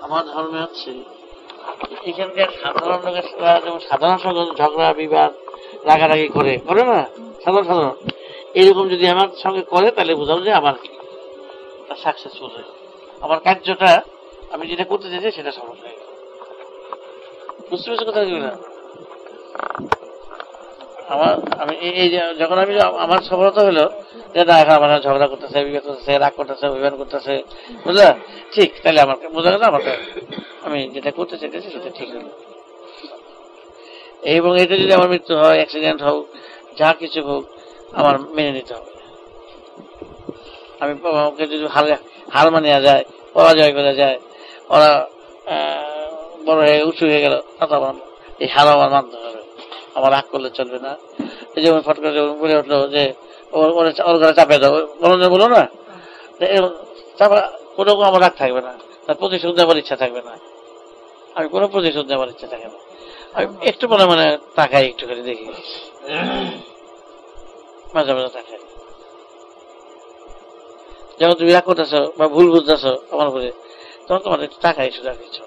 আমার ধর্মে হচ্ছে এখানকার সাধারণ লোকের যেমন সাধারণ সঙ্গে ঝগড়া বিবাদ রাগারাগি করে না সাধারণ এরকম যদি আমার সঙ্গে করে তাহলে বুঝাবো যে আমার সাকসেসফুল হয়ে আমার কার্যটা আমি যেটা করতে চাইছি সেটা সফল হয়ে গেল। বুঝতে পেরেছি কথা না? আমি এই যখন আমি আমার সফলতা হলো যে না এখন আমার ঝগড়া করতেছে বিবাদ করতেছে রাগ করতেছে অভিমান করতেছে বুঝলা ঠিক তাহলে আমার বোঝা গেল আমাকে আমি যেটা করতে চাইতেছি সেটা ঠিক হলো। এবং এটা যদি আমার মৃত্যু হয় অ্যাক্সিডেন্ট হোক যা কিছু হোক আমার মেনে নিতে হবে। আমি ওকে যদি হার মানিয়া যায় পরাজয় করে যায় ওরা বড় হয়ে উঁচু হয়ে গেল তখন এই হার আমার মানতে হবে, আমার রাগ করলে চলবে না। এই যেমন ফট করে বলে উঠলো যে ওর ঘরে চাপে দাও বলো না চাপা কোনো আমার রাগ থাকবে না, তার প্রতিশোধ দেওয়ার ইচ্ছা থাকবে না, আমি কোনো প্রতিশোধ দেওয়ার ইচ্ছা থাকে না। আমি একটু মানে তাকাই একটু করে দেখি মাঝে মাঝে তাকাই যখন তুমি রাগ করতেছো বা ভুল বুঝতেছো আমার উপরে তখন তোমার একটু টাকাই শুধু আর কিছু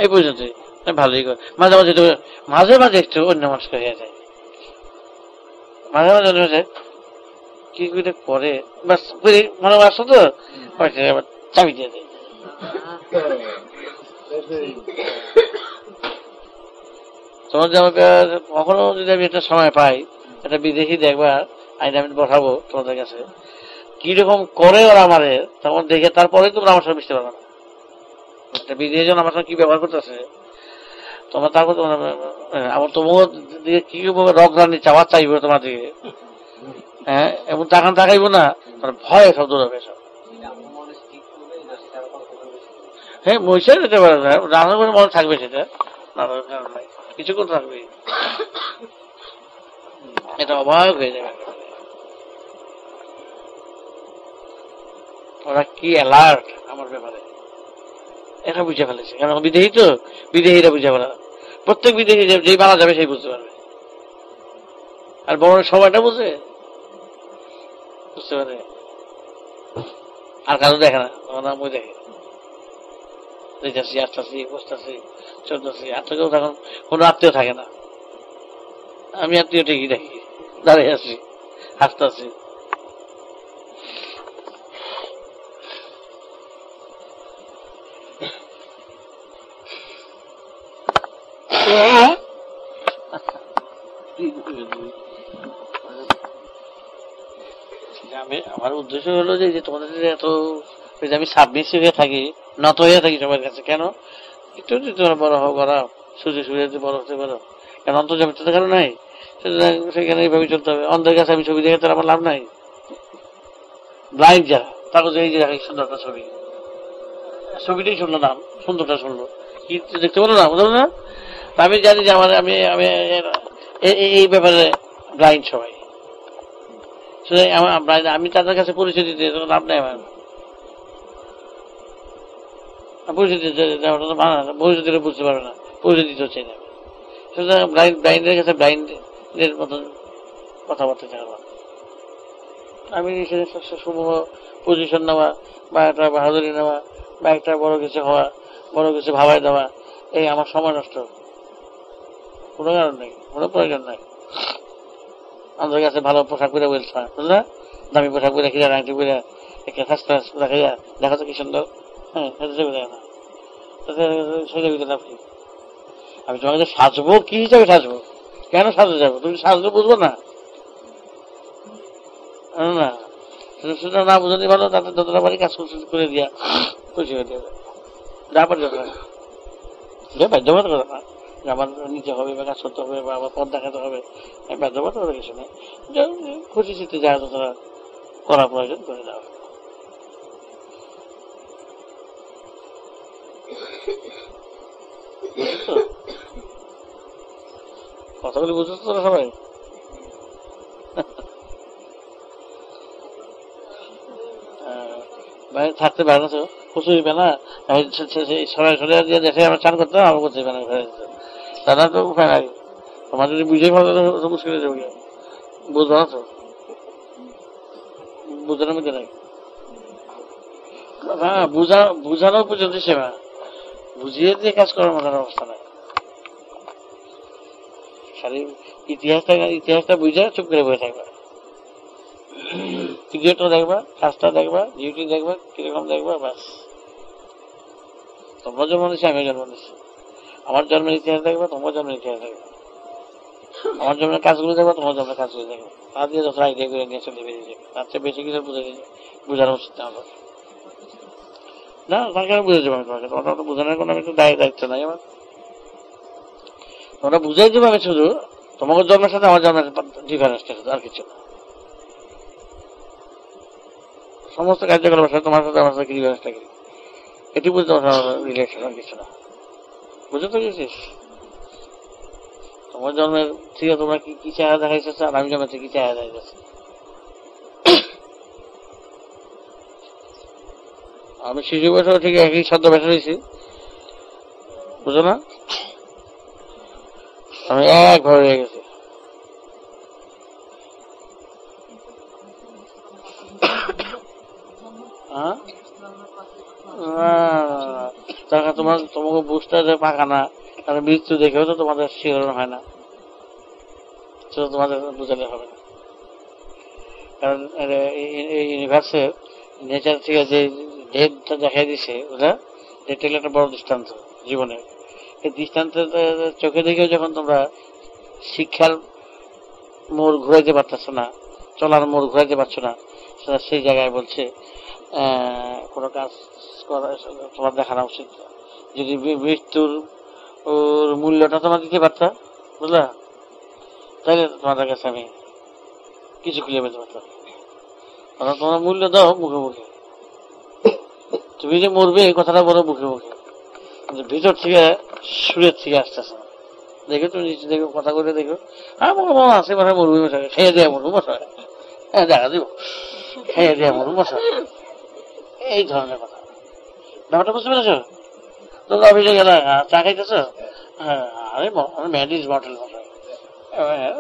এই পর্যন্তই ভালোই করে মাঝে মাঝে মাঝে মাঝে একটু অন্য মানুষ হয়ে যায় মাঝে মাঝে অন্য মাঝে কি করে বাস মনে আসো তো চাবি দিয়ে দেয়। তোমার যে আমাকে কখনো যদি আমি একটা সময় পাই একটা বিদেশি দেখবার আইন আমি বসাবো তোমাদের কাছে কিরকম করে ওরা আমারে তখন দেখে তারপরে তোমরা আমার সঙ্গে মিশতে পারবে না। একটা বিদেশি জন আমার সঙ্গে কি ব্যবহার করতেছে তোমার তারপর তোমার আমার তোমার দিকে কি রক রানি চাওয়া চাইবো তোমার দিকে হ্যাঁ এবং তখন তাকাইবো না ভয় সব দৌড়াবে সব। হ্যাঁ মহিষা যেতে পারে না রান্না করে মনে থাকবে সেটা কিছুক্ষণ থাকবে এটা অবাক হয়ে যাবে। ওরা কি অ্যালার্ট আমার ব্যাপারে এটা বুঝে ফেলেছে কারণ বিদেশি তো বিদেশিরা বুঝে ফেলে প্রত্যেক বিদেশি যেই মারা যাবে সেই বুঝতে পারবে আর বড় সময়টা বুঝে বুঝতে পারে আর কারো দেখে না তোমার নাম ওই দেখে যেতেছি আসতেছি বসতেছি চলতেছি আর থেকেও তখন কোনো আত্মীয় থাকে না আমি আত্মীয় ঠিকই দেখি দাঁড়িয়ে আছি হাসতেছি আমার উদ্দেশ্য হলো যে তোমাদের এত আমি সাবমিসিভ হয়ে থাকি নত হয়ে থাকি সবার কাছে কেন একটু যদি তোমরা বড় হও করা সুযোগ সুবিধা বড় হতে পারো কেন অন্তর্জামিত দেখানো নাই সেখানে এইভাবে চলতে হবে। অন্ধের কাছে আমি ছবি দেখে তার আমার লাভ নাই। ব্লাইন্ড যারা কাগজে এই যে সুন্দর একটা ছবি ছবিটাই শুনলো নাম সুন্দরটা শুনলো কি দেখতে পারো না বুঝলো না। আমি জানি যে আমার আমি আমি এই ব্যাপারে ব্লাইন্ড সবাই আমি তাদের কাছে পরিচয় দিতে লাভ নেই আমার পরিচয় দিতে বুঝতে পারবে না পরিচয় দিতে হচ্ছে না সুতরাং ব্লাইন্ডের কাছে ব্লাইন্ডের মতন কথাবার্তা চাইব। আমি সমূহ পজিশন নেওয়া বা একটা বাহাদুরি নেওয়া বা একটা বড় কিছু হওয়া বড় কিছু ভাবাই দেওয়া এই আমার সময় নষ্ট কোনো কারণ নেই কোনো প্রয়োজন নাই। আমাদের কাছে ভালো পোশাক পরে বলছে বুঝলে দামি পোশাক পরে খিরা রাঙটি পরে একটা খাস্তা দেখাইয়া দেখা তো কি সুন্দর হ্যাঁ সেটা না সেটা লাভ কি। আমি তোমাকে সাজবো কি হিসাবে সাজবো কেন সাজতে যাবো তুমি সাজলে বুঝবো না না সেটা না বুঝতে ভালো তাদের যতটা বাড়ি কাজ করে দিয়া খুশি হয়ে যাবে যা পারে বাধ্যবাধ করে না আমার নিতে হবে বা কাজ করতে হবে বা আমার পথ দেখাতে হবে বাধ্যবাধ করে কিছু নেই খুশি চিত্তে যা যতটা করা প্রয়োজন করে দেওয়া। কথাগুলি বুঝতে তোরা সবাই থাকতে পারে না তো প্রচুর না সবাই সরে দিয়ে দেখে আমরা চান করতাম আমার করতে পারে দাদা তো উপায় নাই তোমার যদি বুঝে ভালো তো মুশকিল হয়ে যাবে বুঝবো না তো বুঝানোর মধ্যে নাই হ্যাঁ, বুঝানো পর্যন্ত সেবা, বুঝিয়ে দিয়ে কাজ করার মতো অবস্থা নাই। খালি ইতিহাসটা বুঝে চুপ করে বসে থাকবা, ভিডিওটা দেখবা, কাজটা দেখবা, ডিউটি দেখবা, কিরকম দেখবা, বাস। তোমরা জন্ম দিচ্ছি, আমি জন্ম দিচ্ছি, আমার জন্মের ইতিহাস দেখবা, তোমার জন্মের ইতিহাস দেখবা, আমার জন্মের কাজগুলো দেখবা, তোমার জন্মের কাজগুলো দেখবা, তা দিয়ে যত আইডিয়া করে নিয়ে চলে বেরিয়ে যাবে। তার চেয়ে বেশি কিছু বোঝানো উচিত না আমার। না, তাকে আমি বুঝে যাবো আমি তোমাকে, তোমার তো বোঝানোর কোনো আমি তো দায়িত্ব নাই আমার। তোমরা বুঝাই দেবো আমি শুধু, তোমাকে জন্মের সাথে আমার জন্মের ডিফারেন্সটা শুধু, আর কিছু না। সমস্ত কার্যকলাপের সাথে তোমার সাথে আমার সাথে কি ডিফারেন্সটা কি, এটি বুঝতে আমার রিলেশন, আর কিছু না। বুঝে তো গেছিস? তোমার জন্মের থেকে তোমরা কি চেহারা দেখাইছে, আর আমি জন্মের থেকে কি চেহারা দেখাইছে। আমি শিশু বয়সে ঠিক একই শব্দ বেসা হয়েছি, বুঝো না? আমি একভাবে রয়ে গেছি। তোমাকে বুঝতে পাকা না, কারণ মৃত্যু দেখেও তো তোমাদের শিহরণ হয় না, সেটা তোমাদের বুঝালে হবে না। কারণ ইউনিভার্সের নেচার থেকে যে ডেটটা দেখাই দিছে, ওটা ডেট একটা বড় দৃষ্টান্ত জীবনের। এই দৃষ্টান্ত চোখে দেখেও যখন তোমরা শিক্ষার মোড় ঘুরাইতে পারতেছ না, চলার মোড় ঘুরাইতে পারছো না, সেটা সেই জায়গায় বলছে কোনো কাজ করা তোমার দেখানো উচিত। যদি মৃত্যুর মূল্যটা তোমরা দিতে পারতা, বুঝলা, তাহলে তোমাদের কাছে আমি কিছু খুলে পেতে পারতাম। তোমরা মূল্য দাও মুখে মুখে, তুমি যে মরবে এই কথাটা বলো মুখে মুখে, ভিতর থেকে সুরের থেকে আসতেছে। দেখো তুমি নিচে দেখো, কথা করে দেখো, হ্যাঁ মনে মনে আছে মানে মরবি মশাই, খেয়ে দেয়া মরবো মশাই, হ্যাঁ দেখা দিব, খেয়ে দেয়া মরবো মশাই, এই ধরনের কথা। ব্যাপারটা বুঝতে পেরেছ? তোমরা অফিসে গেলে চা খাইতেছ, হ্যাঁ আরে ম্যাডিস বটল মশাই,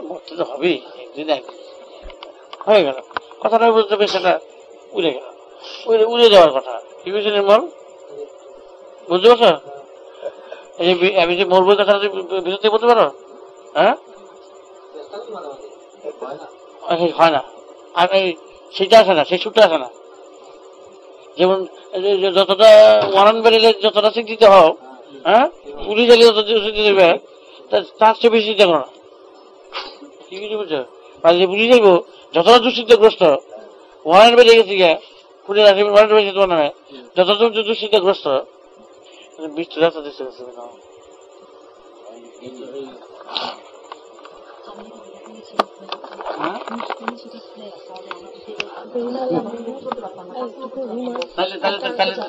মরতে তো হবেই একদিন একদিন, হয়ে গেল কথাটা বুঝতে পেরে, সেটা উড়ে গেল, উড়ে যাওয়ার কথা। কি বুঝছি নির্মল, বুঝতে পারছ? আমি যে মরবো কথাটা ভিতর থেকে বলতে পারো, হ্যাঁ হয় না, আর সেটা আসে না, সেই সুরটা আসে না। যেমন যতটা ওয়ারান বেরিলে যতটা চিন্তিত হও, হ্যাঁ পুলিশ এলে যত চিন্তিত দেবে, তার চেয়ে বেশি চিন্তা করো না। কি কিছু বুঝছো? পুলিশ যাইব যতটা দুশ্চিন্তাগ্রস্ত, ওয়ারান বেরিয়ে গেছে গিয়া, পুলিশ আসবে ওয়ারান বেরিয়েছে তোমার নামে, যতটা দুশ্চিন্তাগ্রস্ত, মৃত্যু রাস্তা দিচ্ছে না।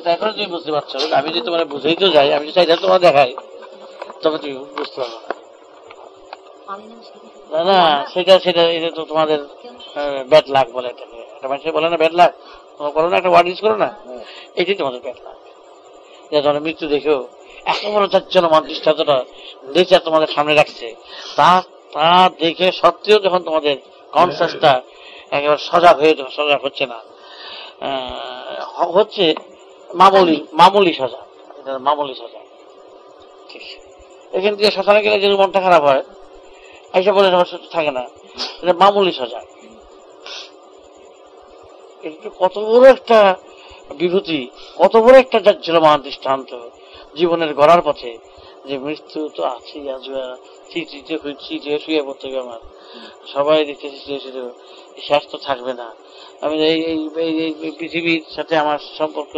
তারপরে তুমি বুঝতে পারছো, আমি যদি তোমার বুঝাইতেও যাই, আমি যদি চাইলে তোমার দেখাই, তবে তুমি বুঝতে পারবো না। না সেটা এটা তো তোমাদের ব্যাড লাক বলে, এটাকে একটা মানুষের বলে না ব্যাড লাক, তোমরা করো না, একটা ওয়ার্ড ইউজ করো না, এটাই তোমাদের ব্যাড লাক। তোমার মৃত্যু দেখেও এত বড় জাজ্জলমান দৃষ্টান্তটা নেচার তোমাদের সামনে রাখছে, তা দেখে সত্ত্বেও যখন তোমাদের কনসাসটা একেবারে সজাগ হচ্ছে না, হচ্ছে মামুলি সজাগ, মামুলি সজাগ। ঠিক এখান থেকে শ্মশানে গেলে যদি মনটা খারাপ হয়, এইসব বলে থাকে না, এটা মামুলি সজাগ। এটা কত বড় একটা বিভূতি, কত বড় একটা জাজ্জলমান দৃষ্টান্ত জীবনের গড়ার পথে, যে মৃত্যু তো আছেই, আসবে, চিঠে শুয়ে পড়তে হবে আমার, সবাই দেখতেছি শেষ তো থাকবে না, আমি এই পৃথিবীর সাথে আমার সম্পর্ক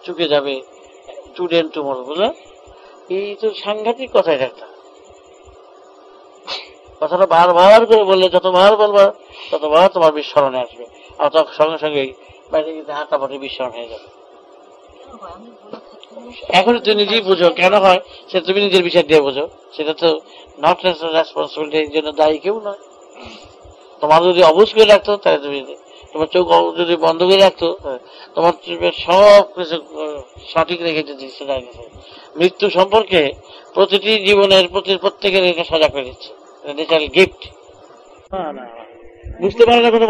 চুকে যাবে, টুডেন টুমরো, বুঝলে? এই তো সাংঘাতিক কথা, এটা একটা কথাটা বারবার করে বললে, যতবার বলবা ততবার তোমার বিস্মরণে আসবে, আর তখন সঙ্গে সঙ্গে বাইরে গিয়ে হাঁটা পথে বিস্মরণ হয়ে যাবে। এখন তুমি নিজেই বুঝো কেন হয়, সে তুমি নিজের বিচার দিয়ে বুঝো, সেটা তো নট রেসপন্সিবিলিটির জন্য দায়ী কেউ নয়। তোমার যদি অবুঝ করে রাখতো, তাহলে তুমি, তোমার চোখ যদি বন্ধ করে রাখতো, তোমার সব কিছু সঠিক রেখে যদি মৃত্যু সম্পর্কে প্রতিটি জীবনের প্রত্যেকের এটা সজাগ করে দিচ্ছে, ন্যাচারাল গিফট। বুঝতে পারে না কথা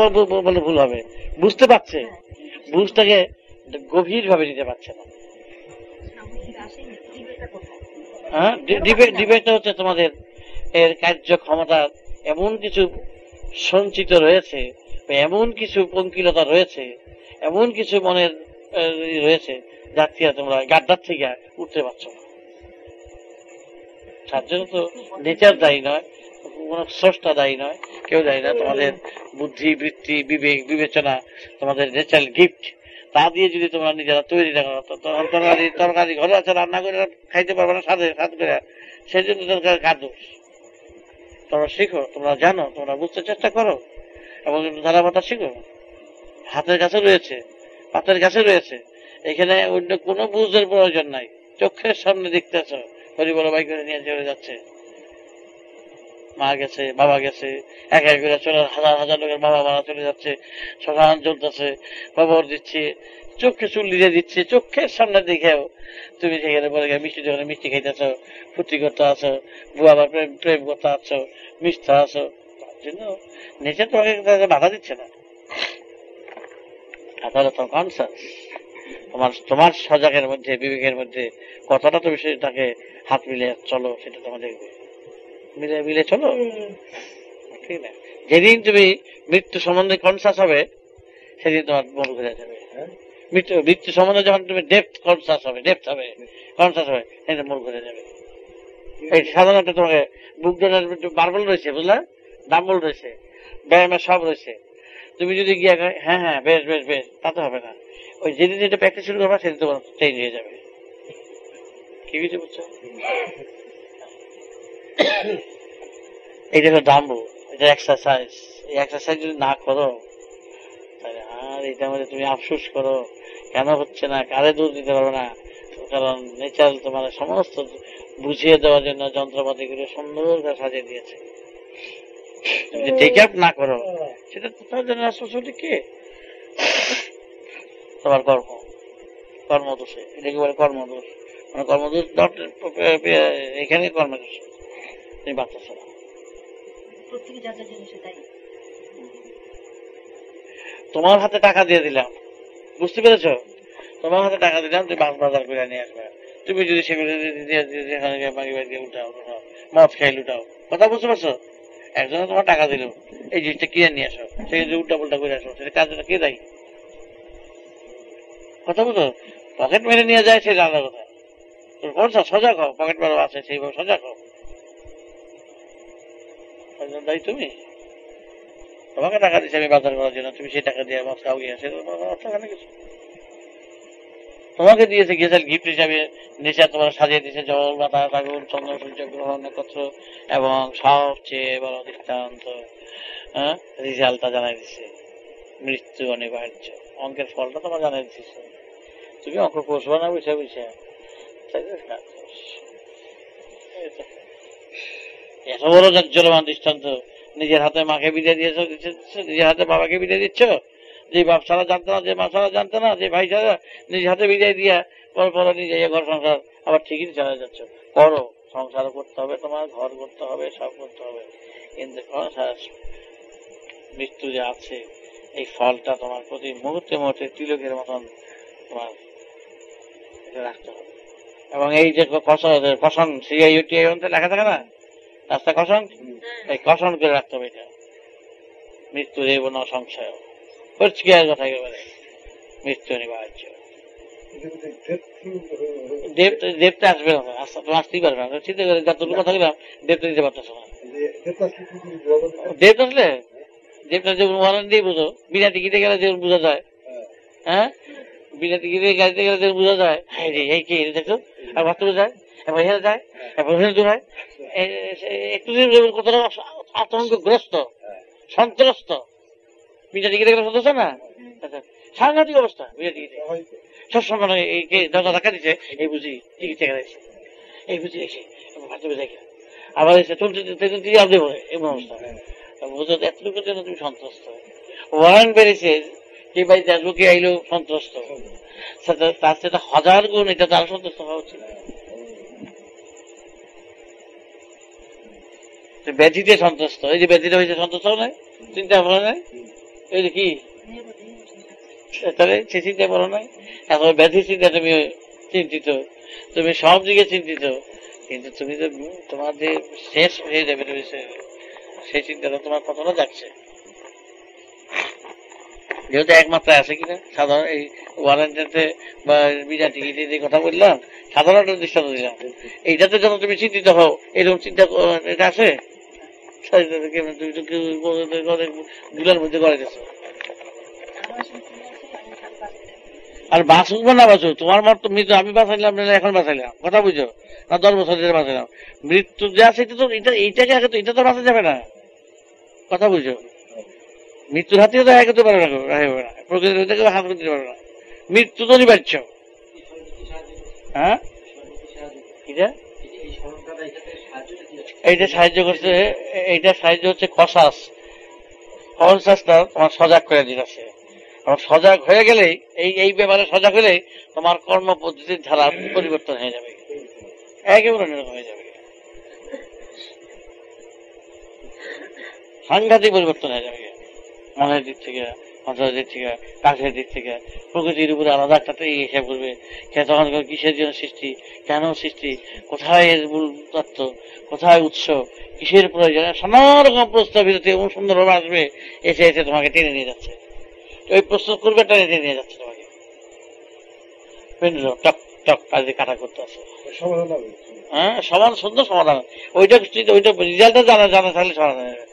বলে ভুল হবে, বুঝতে পারছে, বুঝটাকে গভীর ভাবে নিতে পারছে না। ডিবেটটা হচ্ছে তোমাদের এর কার্যক্ষমতা এমন কিছু সঞ্চিত রয়েছে, এমন কিছু পঙ্কিলতা রয়েছে, এমন কিছু মনের রয়েছে, যার থেকে তোমরা গাড্ডার থেকে উঠতে পারছো না। তার জন্য তো নেচার দায়ী নয়, কোন স্রষ্টা দায়ী নয়, কেউ দায়ী না। তোমাদের বুদ্ধি, বৃত্তি, বিবেক, বিবেচনা, তোমাদের ন্যাচারাল গিফট, তা দিয়ে যদি তোমরা নিজেরা তৈরি না করো, তখন তরকারি ঘরে আছে, রান্না করে খাইতে পারবে না স্বাদ করে, সেই জন্য তরকারি কার দোষ? তোমরা শিখো, তোমরা জানো, তোমরা বুঝতে চেষ্টা করো এবং ধারাবাতা শিখো। হাতের কাছে রয়েছে, পাতের কাছে রয়েছে, এখানে অন্য কোনো বুঝের প্রয়োজন নাই। চোখের সামনে দেখতেছ হরি বড় ভাই করে নিয়ে চলে যাচ্ছে, মা গেছে, বাবা গেছে, এক এক করে চলে, হাজার হাজার লোকের বাবা মারা চলে যাচ্ছে, শ্মশান চলতেছে, খবর দিচ্ছে, চোখে চুল দিয়ে দিচ্ছে, চোখের সামনে দেখেও তুমি সেখানে বলে মিষ্টি দোকানে মিষ্টি খাইতেছ, ফুর্তি করতে আছো, বুয়া আবার প্রেম করতে আছো, মিশতে আছো। তার জন্য নেচার তোমাকে বাধা দিচ্ছে না। তাহলে তোমার কনসাস, তোমার সজাগের মধ্যে, বিবেকের মধ্যে কতটা তুমি সেটাকে হাত মিলে চলো, সেটা তোমার দেখবে। মিলে মিলে চলো, ঠিক না? যেদিন তুমি মৃত্যু সম্বন্ধে কনসাস হবে, সেদিন তোমার মন ঘুরে যাবে। মৃত্যু সম্বন্ধে যখন তুমি ডেপথ কনসাস হবে, কনসাস হবে, সেদিন মন ঘুরে যাবে। এই সাধারণত তোমাকে বুক ডোনার মার্বল রয়েছে, বুঝলা, ডাম্বল রয়েছে, ব্যায়ামের সব রয়েছে। তুমি যদি গিয়ে হ্যাঁ হ্যাঁ বেশ বেশ বেশ, তাতে হবে না। ওই যেদিন যেটা প্র্যাকটিস শুরু করবা, সেদিন তোমার চেঞ্জ হয়ে যাবে। কি কিছু বুঝছো? এইটা হলো ডাম্বল, এটা এক্সারসাইজ। এই এক্সারসাইজ যদি না করো, তাহলে আর এটার মধ্যে তুমি আফসোস করো কেন হচ্ছে না, কারে দূর দিতে পারবে না। কারণ নেচার তোমার সমস্ত বুঝিয়ে দেওয়ার জন্য যন্ত্রপাতি গুলো সুন্দর করে সাজিয়ে দিয়েছে। তুমি টেক আপ না করো, সেটা তোমার জন্য রেসপন্সিবিলিটি কে? তোমার কর্মদোষে, এটাকে বলে কর্মদোষ। মানে কর্মদোষ এখানে কর্মদোষ, তুমি বাঁচাচ্ছ না। তোমার হাতে টাকা দিয়ে দিলাম, বুঝতে পেরেছ? তোমার হাতে টাকা দিলাম, তুমি বাজার করে নিয়ে আসবে। তুমি যদি সেগুলো উঠাও, মদ খাই লুটাও, কথা বুঝতে পারছো? একজনে তোমার টাকা দিল, এই জিনিসটা কিনে নিয়ে আসো, সেখানে যদি উল্টা পাল্টা করে আসো, সেটা কাজটা কে দেয়? কথা বুঝো? পকেট মেরে নিয়ে যায়, সেটা আলাদা কথা। কনসাস, সজাগ হও, পকেট মেরে আছে সেইভাবে সজাগ হও। দায়ী তুমি, তোমাকে টাকা দিচ্ছে আমি বাজার করার জন্য, তুমি সেই টাকা দিয়ে মদ খাও গিয়ে, সেটা কিছু তোমাকে দিয়েছে গিয়েছে গিফট হিসাবে। নেচার তোমার সাজিয়ে দিয়েছে জল, বাতাস, আগুন, চন্দ্র, সূর্য, গ্রহ, নক্ষত্র এবং সবচেয়ে বড় দৃষ্টান্ত, রেজাল্টটা জানাই দিচ্ছে, মৃত্যু অনিবার্য। অঙ্কের ফলটা তোমার জানাই দিচ্ছে, তুমি অঙ্ক কষবা না বুঝে বুঝে। এত বড় জাজ্জলমান দৃষ্টান্ত, নিজের হাতে মাকে বিদায় দিয়েছ, নিজের হাতে বাবাকে বিদায় দিচ্ছ, যে বাপ ছাড়া জানতো না, যে মা ছাড়া জানতো না, যে ভাই ছাড়া, নিজের হাতে বিদায় দিয়া পর নিজে ঘর সংসার আবার ঠিকই চালা যাচ্ছ। করো, সংসার করতে হবে, তোমার ঘর করতে হবে, সব করতে হবে, কিন্তু মৃত্যু যে আছে, এই ফলটা তোমার প্রতি মুহূর্তে মুহূর্তে তিলকের মতন তোমার রাখতে হবে। এবং এই যে কষণ সিআইউটি লেখা থাকে না, রাস্তা কষণ, এই কষণ করে রাখতে হবে। এটা মৃত্যু দেব না সংশয়, পরিষ্কার কথা একেবারে, মৃত্যু অনিবার্য। দেবটা আসবে না, তুমি আসতেই পারবে না। চিন্তা করে যতটুকু কথা বললাম, দেবটা দিতে পারতেছ না। দেব আসলে দেবটা যে ওয়ারেন্ট দিয়ে বুঝো, বিনা টিকিটে গেলে যে বোঝা যায়, হ্যাঁ, বিনা টিকিটে গাড়িতে গেলে যে বোঝা যায়, হ্যাঁ রে এই কে দেখো, আর বাথরুমে যায়, এবার এখানে যায়, এবার দূর হয়, একটু কতটা আতঙ্কগ্রস্ত, সন্ত্রস্ত। বিনা টিকিটে গেলে সন্ত্রস্ত না, সাংঘাতিক অবস্থা। বিনা টিকিটে সবসময় দরজা ধাক্কা দিচ্ছে, এই বুঝি টিকিট চেকে দিচ্ছে, এই বুঝি এসে বাথরুমে যাই, আবার এসে চলতে দেবো, এমন অবস্থা। বুঝো এতটুকুর জন্য তুমি সন্ত্রস্ত। ওয়ারেন্ট বেড়েছে, কে বাড়িতে আসবো, কে আইলো, সন্ত্রস্ত। তার সেটা 1000 গুণ এটা তার সন্তুষ্ট হওয়া উচিত। ব্যাধিতে সন্তুষ্ট, এই যে ব্যাধিটা হয়েছে সন্তুষ্ট নয়, চিন্তা ভাবনা নাই, এই যে কি তাহলে সে চিন্তা করো নাই, এখন ব্যাধি চিন্তা তুমি চিন্তিত, তুমি সব দিকে চিন্তিত, কিন্তু তুমি তো তোমার যে শেষ হয়ে যাবে সেই চিন্তাটা তোমার কতটা যাচ্ছে। যেহেতু একমাত্র আছে কিনা সাধারণ এই ওয়ারেন্টিতে বা বিনা টিকিটে যে কথা বললাম, সাধারণ একটা দৃষ্টান্ত দিলাম, এইটাতে যখন তুমি চিন্তিত হও, এরকম চিন্তা এটা আছে তুমি তো কেউ দুলার মধ্যে করে গেছো। আর বাঁচবো না বাঁচো, তোমার মতো মৃত্যু আমি বাঁচাইলাম না এখন বাঁচাইলাম, কথা বুঝো না, 10 বছর ধরে বাঁচাইলাম, মৃত্যু যে আছে এটা তো এইটাকে আগে তো এটা তো বাঁচা যাবে না, কথা বুঝো। মৃত্যুর হাতে তো এক হতে পারে না, প্রকৃতির থেকে হাত করতে পারে না, মৃত্যু তো অনিবার্য। হ্যাঁ, এইটা সাহায্য করছে, এইটা সাহায্য হচ্ছে কনসাসটা তোমার সজাগ করে দিতেছে। সজাগ হয়ে গেলেই এই ব্যাপারে সজাগ হলেই তোমার কর্ম পদ্ধতির ধারা পরিবর্তন হয়ে যাবে, একেবারে অন্যরকম হয়ে যাবে, সাংঘাতিক পরিবর্তন হয়ে যাবে মনের দিক থেকে, অন্তরের দিক থেকে, কাজের দিক থেকে। প্রকৃতির উপরে আলাদা একটা হিসাব করবে, তখন কিসের জন্য সৃষ্টি, কেন সৃষ্টি, কোথায় এর মূল তত্ত্ব, কোথায় উৎস, কিসের প্রয়োজন, নানা রকম প্রস্তাবিত এমন সুন্দরভাবে আসবে, এসে এসে তোমাকে টেনে নিয়ে যাচ্ছে, ওই প্রস্তুত করবে টেনে টেনে নিয়ে যাচ্ছে তোমাকে, টক টক কাজে কাটা করতে আছে। হ্যাঁ, সমান সুন্দর সমাধান, ওইটা রেজাল্টটা জানা থাকলে সমাধান হবে।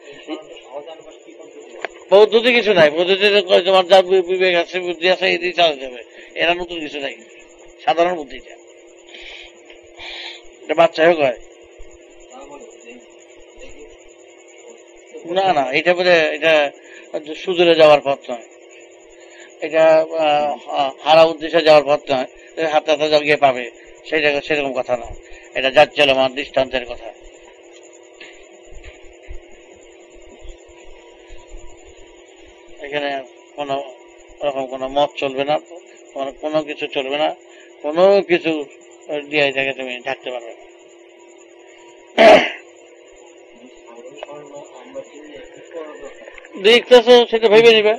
পদ্ধতি কিছু নাই, পদ্ধতিতে তোমার যা বিবেক আছে, বুদ্ধি আছে, এই দিয়ে চালাতে হবে, এরা নতুন কিছু নাই, সাধারণ বুদ্ধিটা, এটা বাচ্চা হোক হয় না, না এটা বলে এটা সুদূরে যাওয়ার পথ নয়, এটা হারা উদ্দেশ্যে যাওয়ার পথ নয়, হাতে হাতে গিয়ে পাবে সেরকম কথা না, এটা যাচ্ছিলাম দৃষ্টান্তের কথা। এখানে কোনো রকম কোনো মত চলবে না, কোনো কিছু চলবে না, কোনো কিছু দিয়ে এটাকে তুমি ঢাকতে পারবে না। দেখতেছো সেটা ভেবে নিবে,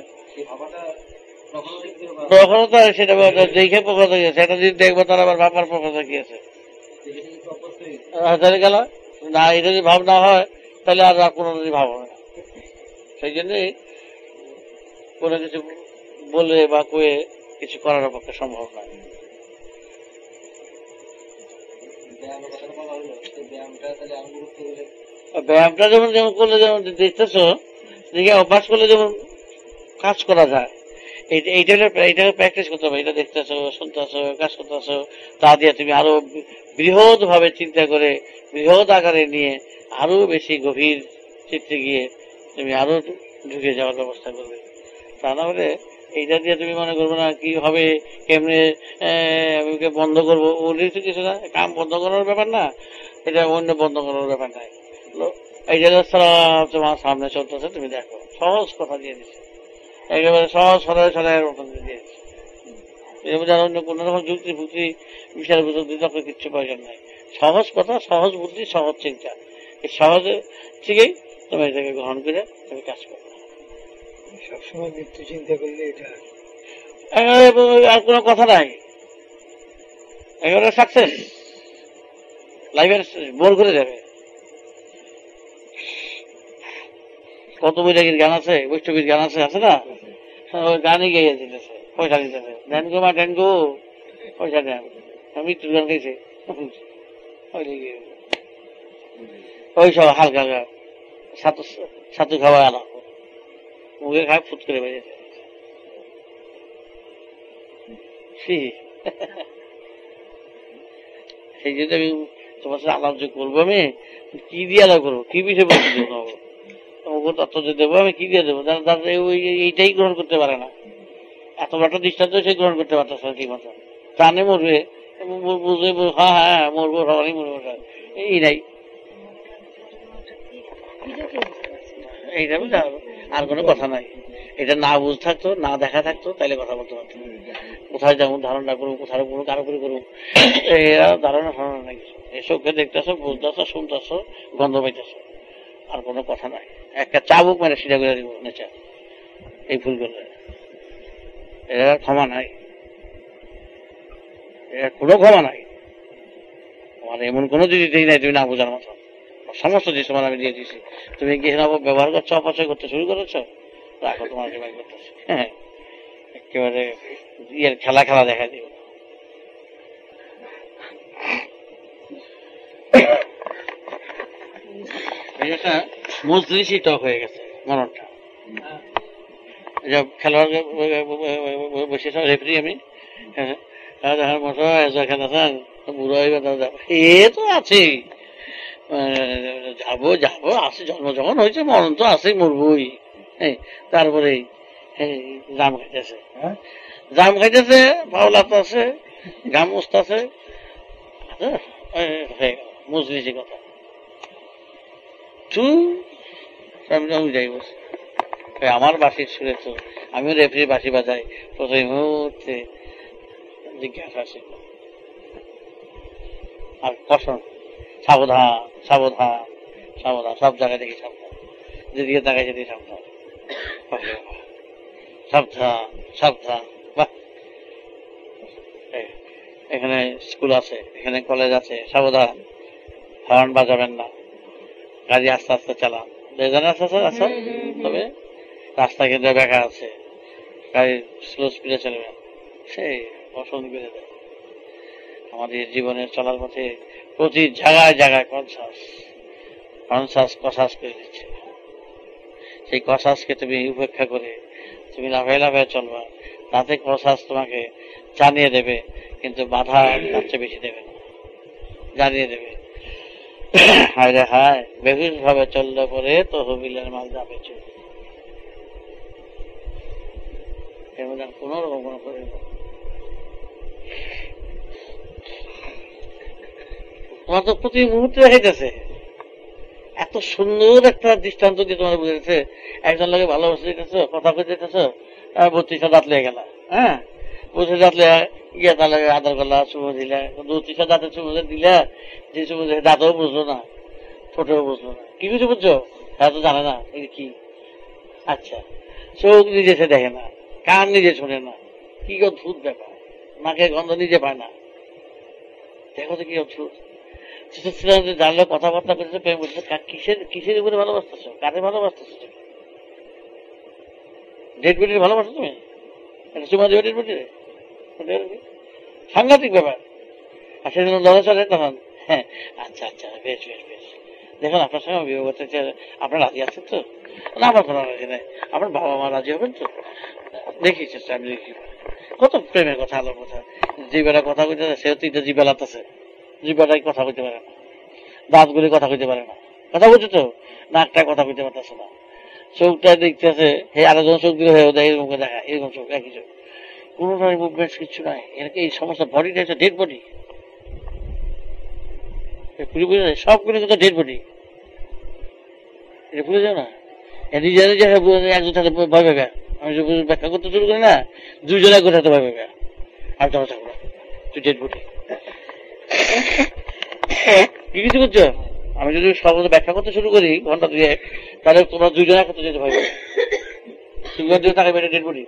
তখনও তো সেটা দেখে প্রকৃত গিয়েছে, এটা যদি দেখবো তার আবার ভাববার প্রকৃত গিয়েছে, তাহলে গেল না, এটা যদি ভাব না হয় তাহলে আর কোনো যদি ভাব হবে না। সেই জন্যই কোনো কিছু বলে বা কয়ে কিছু করার পক্ষে সম্ভব নয়। ব্যায়ামটা যেমন যেমন করলে, যেমন দেখতেছো দেখে অভ্যাস করলে যেমন কাজ করা যায়, এইটাকে প্র্যাকটিস করতে হবে, এটা দেখতেছো, শুনতেছো, কাজ করতেছো, তা দিয়ে তুমি আরো বৃহৎ ভাবে চিন্তা করে, বৃহৎ আকারে নিয়ে আরো বেশি গভীর চিত্তে গিয়ে তুমি আরো ঢুকে যাওয়ার ব্যবস্থা করবে। তা না হলে এইটা দিয়ে তুমি মনে করবো না কি হবে, কেমনে আমি বন্ধ করবো, ওদের তো কিছু না, কাম বন্ধ করার ব্যাপার না, এটা অন্য বন্ধ করার ব্যাপার নাই, এইটা তোমার সামনে চলতেছে, তুমি দেখো, সহজ কথা দিয়ে দিচ্ছে, একেবারে সহজ সরাইয়ের মতন দিয়ে দিচ্ছে, অন্য কোন রকম যুক্তি ফুক্তি বিশাল বুদ্ধি তখন কিচ্ছু প্রয়োজন নাই, সহজ কথা, সহজ বুদ্ধি, সহজ চিন্তা, এই সহজে ঠিকই তুমি এটাকে গ্রহণ করে তুমি কাজ করবে। সবসময় মৃত্যু চিন্তা করলে এটা আর কোনো কথা নাই, একেবারে সাকসেস, লাইফের বোর করে যাবে। কত বৈরাগীর গান আছে, বৈষ্ণবীর গান আছে, আছে না, ওই গানই গেয়ে দিতেছে, পয়সা দিতেছে, দেন গো মা দেন গো, পয়সা দেন, মৃত্যুর গান গেছে, ওই সব হালকা ছাতু খাওয়া আনা মুখে খায় ফুট করে বেরিয়েছে, সেই জন্য আমি তোমার সাথে আলোচনা করবো, আমি কি দিয়ে আলাপ করবো, কি বিষয় বলতে দেবো, তোমাকে তথ্য দেবো, আমি কি দিয়ে দেবো, এইটাই গ্রহণ করতে পারে না, এত বড় দৃষ্টান্ত সে গ্রহণ করতে পারতেছে ঠিক মতো, জানে মরবে, বুঝবে, হ্যাঁ হ্যাঁ মরবো, সবারই মরবো, এই নাই, এইটা বুঝা আর কোনো কথা নাই, এটা না বুঝ থাকতো, না দেখা থাকতো, তাইলে কথা বলতে পারতো, কোথায় যেমন ধারণা করবো, কোথায় করবো, কারো করে করবো, এরা ধারণা ধারণা নাই কিছু, এসবকে দেখতেছো, বুঝতেছো, শুনতেছো, গন্ধ পাইতেছো, আর কোনো কথা নাই, একটা চাবুক মানে সিধা করে দিব নেচা, এই ভুল করলে। এর ক্ষমা নাই, এর কোনো ক্ষমা নাই। আমার এমন কোনো জিনিস দিই নাই তুমি না বোঝার মতো, সমস্ত জিনিস তোমার আমি দিয়ে দিয়েছি। তুমি গিয়ে ব্যবহার করছো, অপচয় করতে শুরু করেছো, রাখো তোমার জন্য করতেছি। হ্যাঁ, একেবারে ইয়ের খেলা খেলা দেখা দিব। মজলিসই টক হয়ে গেছে মননটা। খেলোয়াড় বসে রেফারি আমি বুড়ো হয়ে এ তো আছেই, যাবো যাবো আছে, জন্ম যখন হয়েছে মরণ তো আছে, মরবই। তারপরে জাম খাইতেছে, জাম খাইতেছে, পাওলাত আছে, গাম উস্ত আছে, হয়ে গেল মজলিসি কথা। যাই বলছি আমার বাসির সুরে তো আমিও রেফারি বাসি বাজাই, প্রথম মুহূর্তে জিজ্ঞাসা ছিল আর কসম, সাবধান সাবধান সাবধান, সব জায়গায় দেখি সাবধান, যেদিকে তাকাই সেদিকে সাবধান, সাবধান সাবধান। বাহ, এখানে স্কুল আছে, এখানে কলেজ আছে, সাবধান, হর্ন বাজাবেন না, গাড়ি আস্তে আস্তে চালান, আস্তে আস্তে আস্তে, তবে রাস্তা কেন্দ্রে দেখা আছে, গাড়ি স্লো স্পিডে চলবেন, সেই বসন্ত বেড়ে দেয়। আমাদের জীবনের চলার পথে প্রতি জায়গায় জায়গায় কনসাস করে দিচ্ছে। সেই কনসাসকে তুমি উপেক্ষা করে তুমি লাফায় লাফায় চলবা, তাতে কনসাস তোমাকে জানিয়ে দেবে, কিন্তু বাধা তার চেয়ে বেশি দেবে না, জানিয়ে দেবে হায় রে হায় বেহুশ ভাবে চললে পরে তো হবিলের মাল যাবে চলে। কোন রকম কোনো করে তোমার তো প্রতি মুহূর্তে দেখাইতেছে। এত সুন্দর একটা দৃষ্টান্ত দিয়ে তোমার বুঝেছে, একজন লোকে ভালোবাসে যেতেছ, কথা কই যেতেছ, 32টা দাঁত লেগে গেল, হ্যাঁ 32 দাঁত লেগে গিয়ে তাহলে আদর করলা, চুমো দিলা, 32টা দাঁতে চুমো দিলা, যে চুমো দাঁতও বুঝলো না, ছোটও বুঝলো না, কি কিছু বুঝছো, হ্যাঁ তো জানে না এই কি। আচ্ছা, চোখ নিজে সে দেখে না, কান নিজে শোনে না, কি অদ্ভুত ব্যাপার, নাকে গন্ধ নিজে পায় না, দেখো তো কি অদ্ভুত। জানলে কথাবার্তা করেছে, প্রেম করছে, কিসের কিসের উপরে ভালোবাসতেছ, কারে ভালোবাসতেছ, ডেড বডির ভালোবাসো তুমি, চুমা দেবে ডেড বডির, সাংঘাতিক ব্যাপার। আর সেজন্য লড়ে চলে তখন, হ্যাঁ আচ্ছা আচ্ছা বেশ বেশ বেশ, দেখুন আপনার সঙ্গে বিবাহ করতে চাই, আপনার রাজি আছেন তো? না আমার কোনো রাজি নেই, আপনার বাবা মা রাজি হবেন তো? দেখি চেষ্টা আমি দেখি। কত প্রেমের কথা, আলোর কথা, যে বেলা কথা কইতে সেও তিনটা জিবেলাত আছে, জিব্বাটাই কথা কইতে পারে না, দাঁতগুলি কথা কইতে পারে না, কথা বলছো তো, নাকটা কথা কইতে পারতেছে না, চোখটা দেখতেছে, হে আরেকজন চোখ দিলে হয়ে দেয় এরকম দেখা, এরকম চোখ একই চোখ, কোনোটাই মুভমেন্ট কিছু নাই। এই সমস্ত বডিটা হচ্ছে ডেড বডি, সবগুলো কিন্তু ডেড বডি, এটা ভুলে যাও না। নিজে নিজে একজন সাথে ভয় পাবে, আমি ব্যাখ্যা করতে শুরু করি না, দুইজনে এক সাথে ভয় পাবে, আর তোমার থাকবো না, তুই ডেড বডি। কি কিছু করছো, আমি যদি সব ব্যাখ্যা করতে শুরু করি ঘন্টা দুয়ে, তাহলে তোমরা দুইজনে একসাথে যেতে ভয় পাবে, ডেড বডি।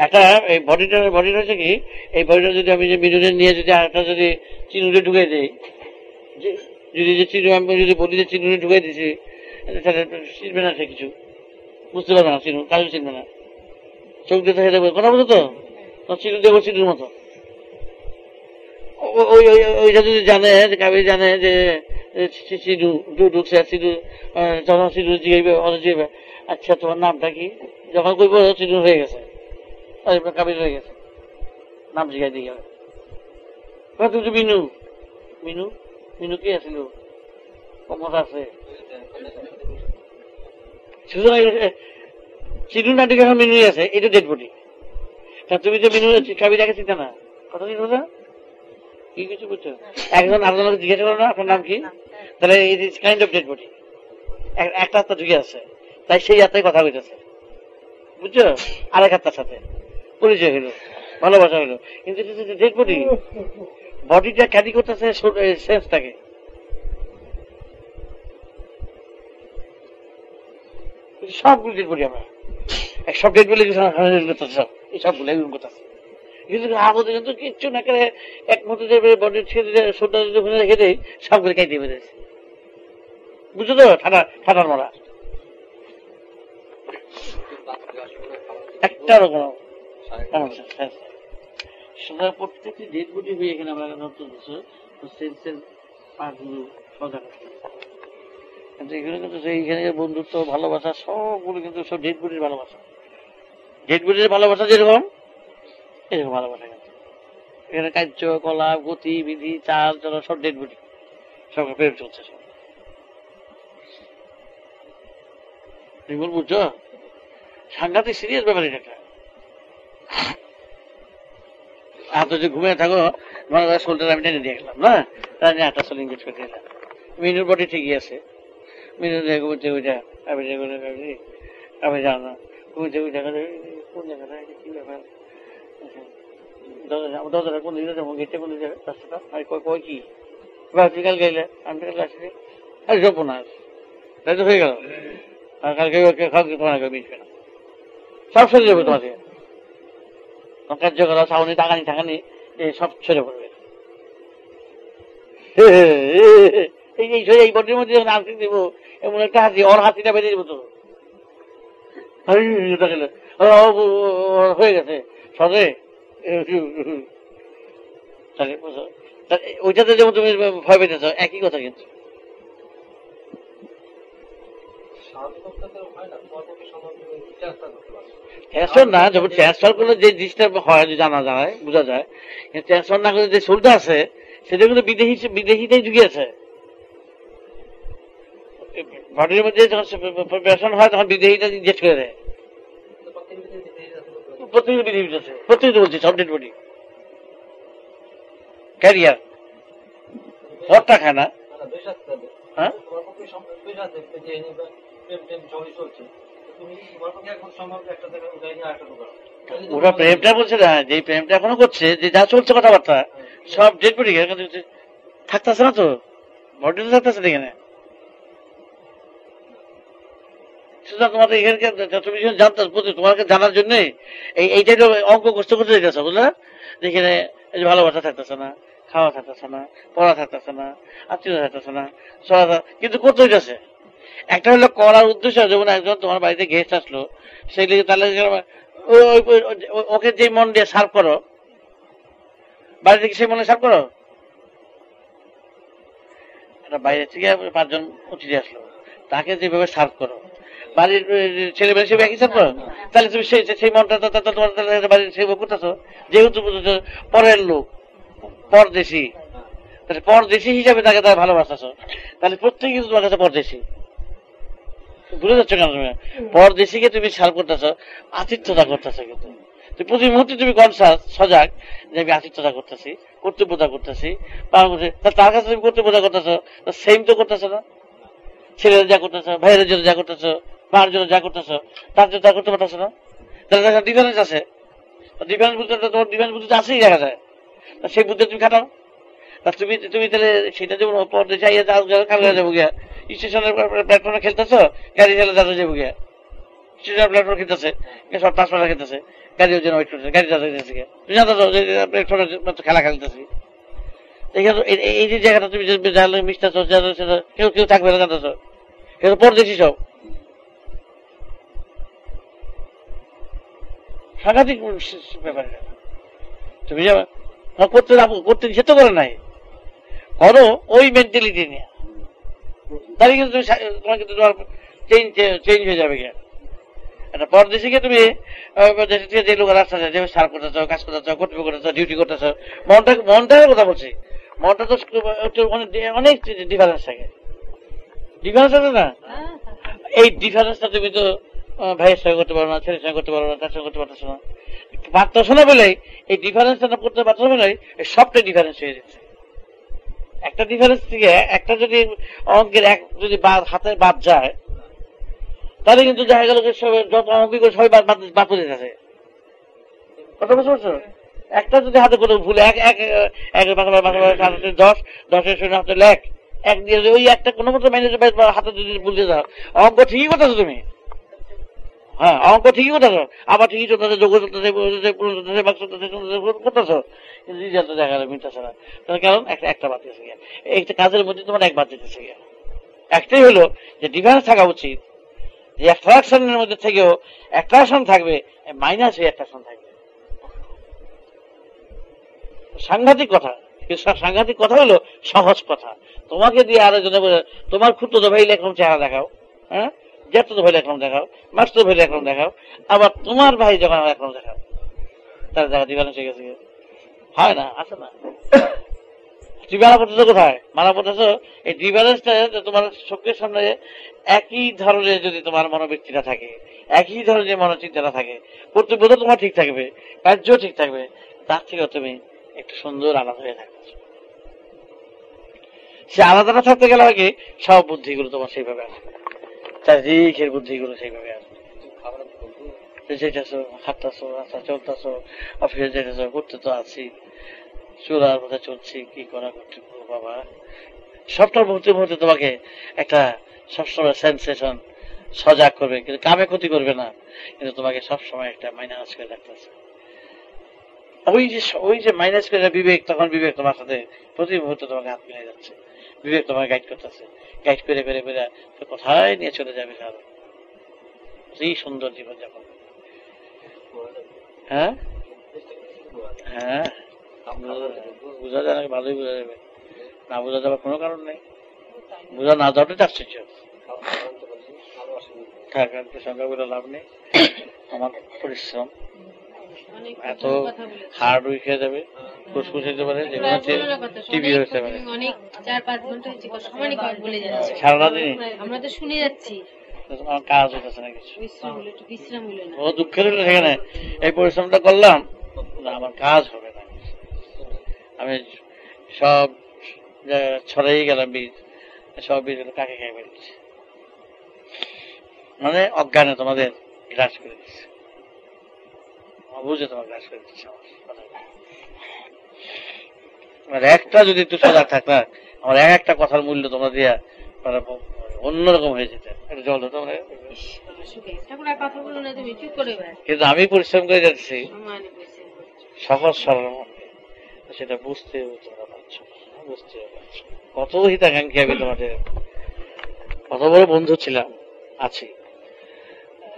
একটা এই বডিটা হচ্ছে কি, এই বডিটা যদি আমি যে মিনুরে নিয়ে যদি একটা যদি চিনুরে ঢুকে দিই, যদি যে চিনু আমি যদি বলি যে চিনুরে ঢুকে দিছি, চিনবে না, সে কিছু বুঝতে পারবে না, চিনু কাজও চিনবে না, চোখ দিতে হেঁটে কথা বলতো তো চিনু দেবো চিনুর মতো। ওইটা যদি জানে, কাবি জানে যে চিনু ঢুকছে, চিনু যখন চিনু জিগাইবে জিগাইবে, আচ্ছা তোমার নামটা কি, যখন কইব চিনু হয়ে গেছে, কাবির হয়ে গেছে, নাম জিগাই দিয়ে গেল, তুমি তো মিনু, মিনু মিনু কি আছিল, কমত আছে চিনু না ঢুকে এখন মিনু আছে, এটা ডেড বডি। তুমি যে মিনু কাবিটাকে চিন্তা না, কথা কি কথা কি কিছু বুঝছো, একজন আরেকজনকে জিজ্ঞাসা করো না আপনার নাম কি, তাহলে it is kind of dead body, একটা আত্মা ঢুকে আছে, তাই সেই আত্মায় কথা বলতেছে, বুঝছো, আরেক আত্মার সাথে পরিচয় হইলো, ভালোবাসা হইলো, কিন্তু ডেড বডি, বডিটা ক্যারি করতেছে সেন্সটাকে। সবগুলো ডেড বডি, আমরা সব ডেড বডি সব এই সবগুলো এগুলো কথা আছে। কিন্তু আগতে কিন্তু কিচ্ছু না করে এক মতো যে বডি ছেড়ে সোটা যদি ওখানে রেখে দেয় সবগুলো খাইতে পেরেছে, বুঝছো তো? ঠান্ডার মারা একটা রকম প্রত্যেকটি ডেড বডি হয়ে এখানে আমরা এখানে কিন্তু এইখানে বন্ধুত্ব ভালোবাসা সবগুলো কিন্তু সব ডেড বডির ভালোবাসা। ডেড বডির ভালোবাসা যেরকম এরকম ভালোবাসা কিন্তু এখানে কার্য কলাপ গতি বিধি চাল চল সব ডেড বডি, সব প্রেম চলছে সব। তুমি বুঝছো? সাংঘাতিক সিরিয়াস ব্যাপার এটা। আর তো যে ঘুমিয়ে থাকো শোল্ডার আমি টেনে দিয়ে গেলাম না, তার নিয়ে একটা সোল ইংগেজ করে দিলাম। মিনুর বডি ঠিকই আছে, মিনু ঘুমতে ওইটা আমি জানো ঘুমতে ওইটা কোন জায়গাটা কি ব্যাপার, দরজাটা কোন দিকে যাবো, গেটে কোন দিকে রাস্তাটা আমি কয় কি কাল গাইলে আমি কালকে আসছি আর যাবো না, তাই তো হয়ে গেল। আর কালকে তোমার মিশবে না, সব সরে যাবে তোমাকে, কার্যকলাপ ছাউনি টাকানি সব সরে পড়বে। এই বডির মধ্যে যখন হাসি দিব এমন একটা হাসি, ওর হাসিটা বেরিয়ে দেবো তো হয়ে গেছে সরে। ওইটাতে যেমন তুমি ভয় পেতেছ একই কথা, কিন্তু ট্রান্সফার না, যখন ট্রান্সফার করলে যে জিনিসটা হয় জানা যায় বোঝা যায়, ট্রান্সফার না করে যে সোলটা আছে সেটা কিন্তু বিদেশিতেই ঢুকিয়েছে। বডির মধ্যে যখন প্রেশন হয় তখন বিদেশিটা ইনজেক্ট করে দেয়। প্রত্যেক বিদেশি আছে, প্রত্যেকটা বলছি সব ডেড বডি ক্যারিয়ার ভরটা খায় না। হ্যাঁ ওরা প্রেমটা বলছে না, যে প্রেমটা এখনো করছে, যে যা চলছে কথাবার্তা সব ডেড বডি থাকতেছে না, তো বডি তো থাকতেছে এখানে। সুতরাং তোমাদের এখানে তুমি জানতে তোমাকে জানার জন্য এইটা অঙ্ক কষ্ট করতে যেতেছ, বুঝলে? যেখানে ভালোবাসা থাকতেছে না, খাওয়া থাকতেছে না, পড়া থাকতেছে না, আত্মীয়তা থাকতেছে না, চলা কিন্তু করতে হইতেছে। একটা হলো করার উদ্দেশ্য, যেমন একজন তোমার বাড়িতে গেস্ট আসলো, সেই তাহলে ওকে যে মন দিয়ে সার্ভ করো, বাড়ি থেকে সেই মনে সার্ভ করো। একটা বাইরে থেকে 5 জন অতিথি আসলো, তাকে যেভাবে সার্ভ করো, বাড়ির ছেলে মেয়ে সে একই সার্ভ করো, তাহলে তুমি সেই মনটা তোমার বাড়ির সেভাবে করতেছো। যেহেতু পরের লোক, পরদেশি, তাহলে পরদেশি হিসাবে তাকে তারা ভালোবাসতেছো, তাহলে প্রত্যেকে কিন্তু তোমার কাছে পরদেশি। ভুলে যাচ্ছ কেন? তুমি পরদেশিকে তুমি সার্ভ করতেছো, আতিথ্যতা করতেছো, কিন্তু প্রতি মুহূর্তে তুমি কনসাস সজাগ যে আমি আতিথ্যতা করতেছি, কর্তব্যতা করতেছি, তার কাছে তুমি কর্তব্যতা করতেছো, সেম তো করতেছো না। ছেলেরা যা করতেছো, ভাইয়ের জন্য যা করতেছো, মার জন্য যা করতেছো, তার জন্য তা করতে পারতেছো না। তাহলে ডিফারেন্স আছে, ডিফারেন্স বুঝতে তোমার ডিফারেন্স বুঝতে আসেই দেখা যায়, সেই বুঝতে তুমি খাটাও। তুমি তুমি তাহলে সেটা যেমন পর্দে চাইয়া কালকে যাবো গিয়া স্টেশনের প্ল্যাটফর্মে খেলতেছো, গাড়ি ছেলে যাতে যাবো গিয়া স্টেশনের প্ল্যাটফর্মে খেলতেছে, সব ট্রান্সফার খেলতেছে, গাড়ির জন্য ওয়েট করতেছে, গাড়ি যাতে যেতেছে, তুমি জানতো প্ল্যাটফর্মে খেলা খেলতেছি। এই যে জায়গাটা তুমি মিশতেছো, কেউ থাকবে না, জানতেছো কিন্তু পরদেশি সব সাংঘাতিক ব্যাপার। তুমি করতে নিষেধ করে নাই, করো ওই মেন্টালিটি নিয়ে, তাহলে কিন্তু তোমার কিন্তু তোমার চেঞ্জ হয়ে যাবে। একটা পরদেশিকে তুমি যে লোকের রাস্তা যে সার করতেছ, কাজ করতেছ, কর্তব্য করতেছ, ডিউটি করতেছ, মনটার কথা বলছি, মনটা তো অনেক ডিফারেন্স থাকে, ডিফারেন্স আছে না? এই ডিফারেন্সটা তুমি তো ভাইয়ের সঙ্গে করতে পারো না, ছেলের সঙ্গে করতে পারো না, তার সঙ্গে করতে পারতেছো না, পারতেছো না বলেই এই ডিফারেন্সটা না করতে পারছো বলেই সবটাই ডিফারেন্স হয়ে যাচ্ছে। একটা ডিফারেন্স থেকে একটা যদি অঙ্কের এক যদি হাতে বাদ যায়, তাহলে কিন্তু দেখা গেল যত অঙ্ক করে সবাই বাদ পড়ে যাচ্ছে। কত বুঝতে পারছো? একটা যদি হাতে করে ভুলে 10, 10-এর শূন্য হাতে এক দিয়ে ওই একটা কোনো মতো ম্যানেজ হাতে যদি ভুলে যাও, অঙ্ক ঠিকই করতেছো তুমি, হ্যাঁ, অঙ্ক ঠিকই করতেছ, আবার ঠিকই চলতেছে, যোগ চলতেছে, চলতেছে, বাক চলতেছে, করতেছ, কিন্তু রিজাল্ট দেখা যাবে মিলতেছে না। তার কারণ একটা বাদ দিতেছে গিয়া, একটা কাজের মধ্যে তোমার এক বাদ দিতেছে গিয়া। একটাই হলো যে ডিফারেন্স থাকা উচিত, যে অ্যাট্রাকশনের মধ্যে থেকেও অ্যাট্রাকশন থাকবে, মাইনাস হয়ে অ্যাট্রাকশন থাকবে। সাংঘাতিক কথা, সাংঘাতিক কথা হলো সহজ কথা। তোমাকে দিয়ে আরেকজনে তোমার খুঁড়তো ভাই একরকম চেহারা দেখাও, হ্যাঁ, জ্যাঠতো ভাই একরকম দেখাও, মাস্তো ভাই একরকম দেখাও, আবার তোমার ভাই যখন একরকম দেখাও, তার জায়গা ডিফারেন্স হয়ে গেছে। হয় না, আছে না? তুমি মারা পড়তেছো কোথায়? মারা পড়তেছো এই ডিফারেন্সটা। তোমার চোখের সামনে একই ধরনের যদি তোমার মনোবৃত্তিটা থাকে, একই ধরনের মনোচিন্তাটা থাকে, কর্তব্য তো তোমার ঠিক থাকবে, কার্য ঠিক থাকবে, তার থেকে তুমি একটু সুন্দর আলাদা হয়ে থাকবে। সে আলাদাটা থাকতে গেলে আগে সব বুদ্ধিগুলো তোমার সেইভাবে আসবে, চারিদিকের বুদ্ধিগুলো সেইভাবে আসবে। যেতেছো, হাঁটতেছো, রাস্তা চলতেছো, অফিসে যেতেছো, করতে তো আছি, চোরার মধ্যে চলছি, কি করা করতে বাবা, সবটার মুহূর্তে মুহূর্তে তোমাকে একটা সবসময় সেন্সেশন সজাগ করবে, কিন্তু কামে ক্ষতি করবে না, কিন্তু তোমাকে সবসময় একটা মাইনাস করে রাখতেছে। ওই যে মাইনাস করে বিবেক, তখন বিবেক তোমার সাথে প্রতি মুহূর্তে তোমাকে হাত মিলে যাচ্ছে, বিবেক তোমাকে গাইড করতেছে, গাইড করে করে করে কোথায় নিয়ে চলে যাবে সারা এই সুন্দর জীবন যাপন। হ্যাঁ হ্যাঁ, বোঝা যায় না, ভালোই বোঝা যাবে, না বোঝা যাবার কোনো কারণ নেই, বোঝা না যাওয়াটাই আশ্চর্য। সংখ্যা বলে লাভ নেই, আমার পরিশ্রম এত হার্ড উইক হয়ে যাবে, ফুসফুস হতে পারে, যেগুলো টিভি হতে পারে, সারাদিন আমরা তো শুনে যাচ্ছি, আমার কাজ হতেছে না কিছু। ও দুঃখের হলো সেখানে এই পরিশ্রমটা করলাম না, আমার কাজ হবে না, আমি সব ছড়াই গেলাম বীজ, সব বীজগুলো কাকে খেয়ে ফেলছি, মানে অজ্ঞানে তোমাদের গ্রাস করে দিচ্ছে, বুঝে তোমার গ্রাস করে দিচ্ছে। আমার একটা যদি একটু সজাগ থাকতাম, আমার একটা কথার মূল্য তোমরা দিয়া অন্যরকম হয়ে যেত। জল হতো, কিন্তু আমি পরিশ্রম করে যাচ্ছি সহজ সরল, সেটা বুঝতে পারছো, বুঝতে পারছো কত হিতাকাঙ্ক্ষী আমি তোমাদের, কত বড় বন্ধু ছিলাম, আছি,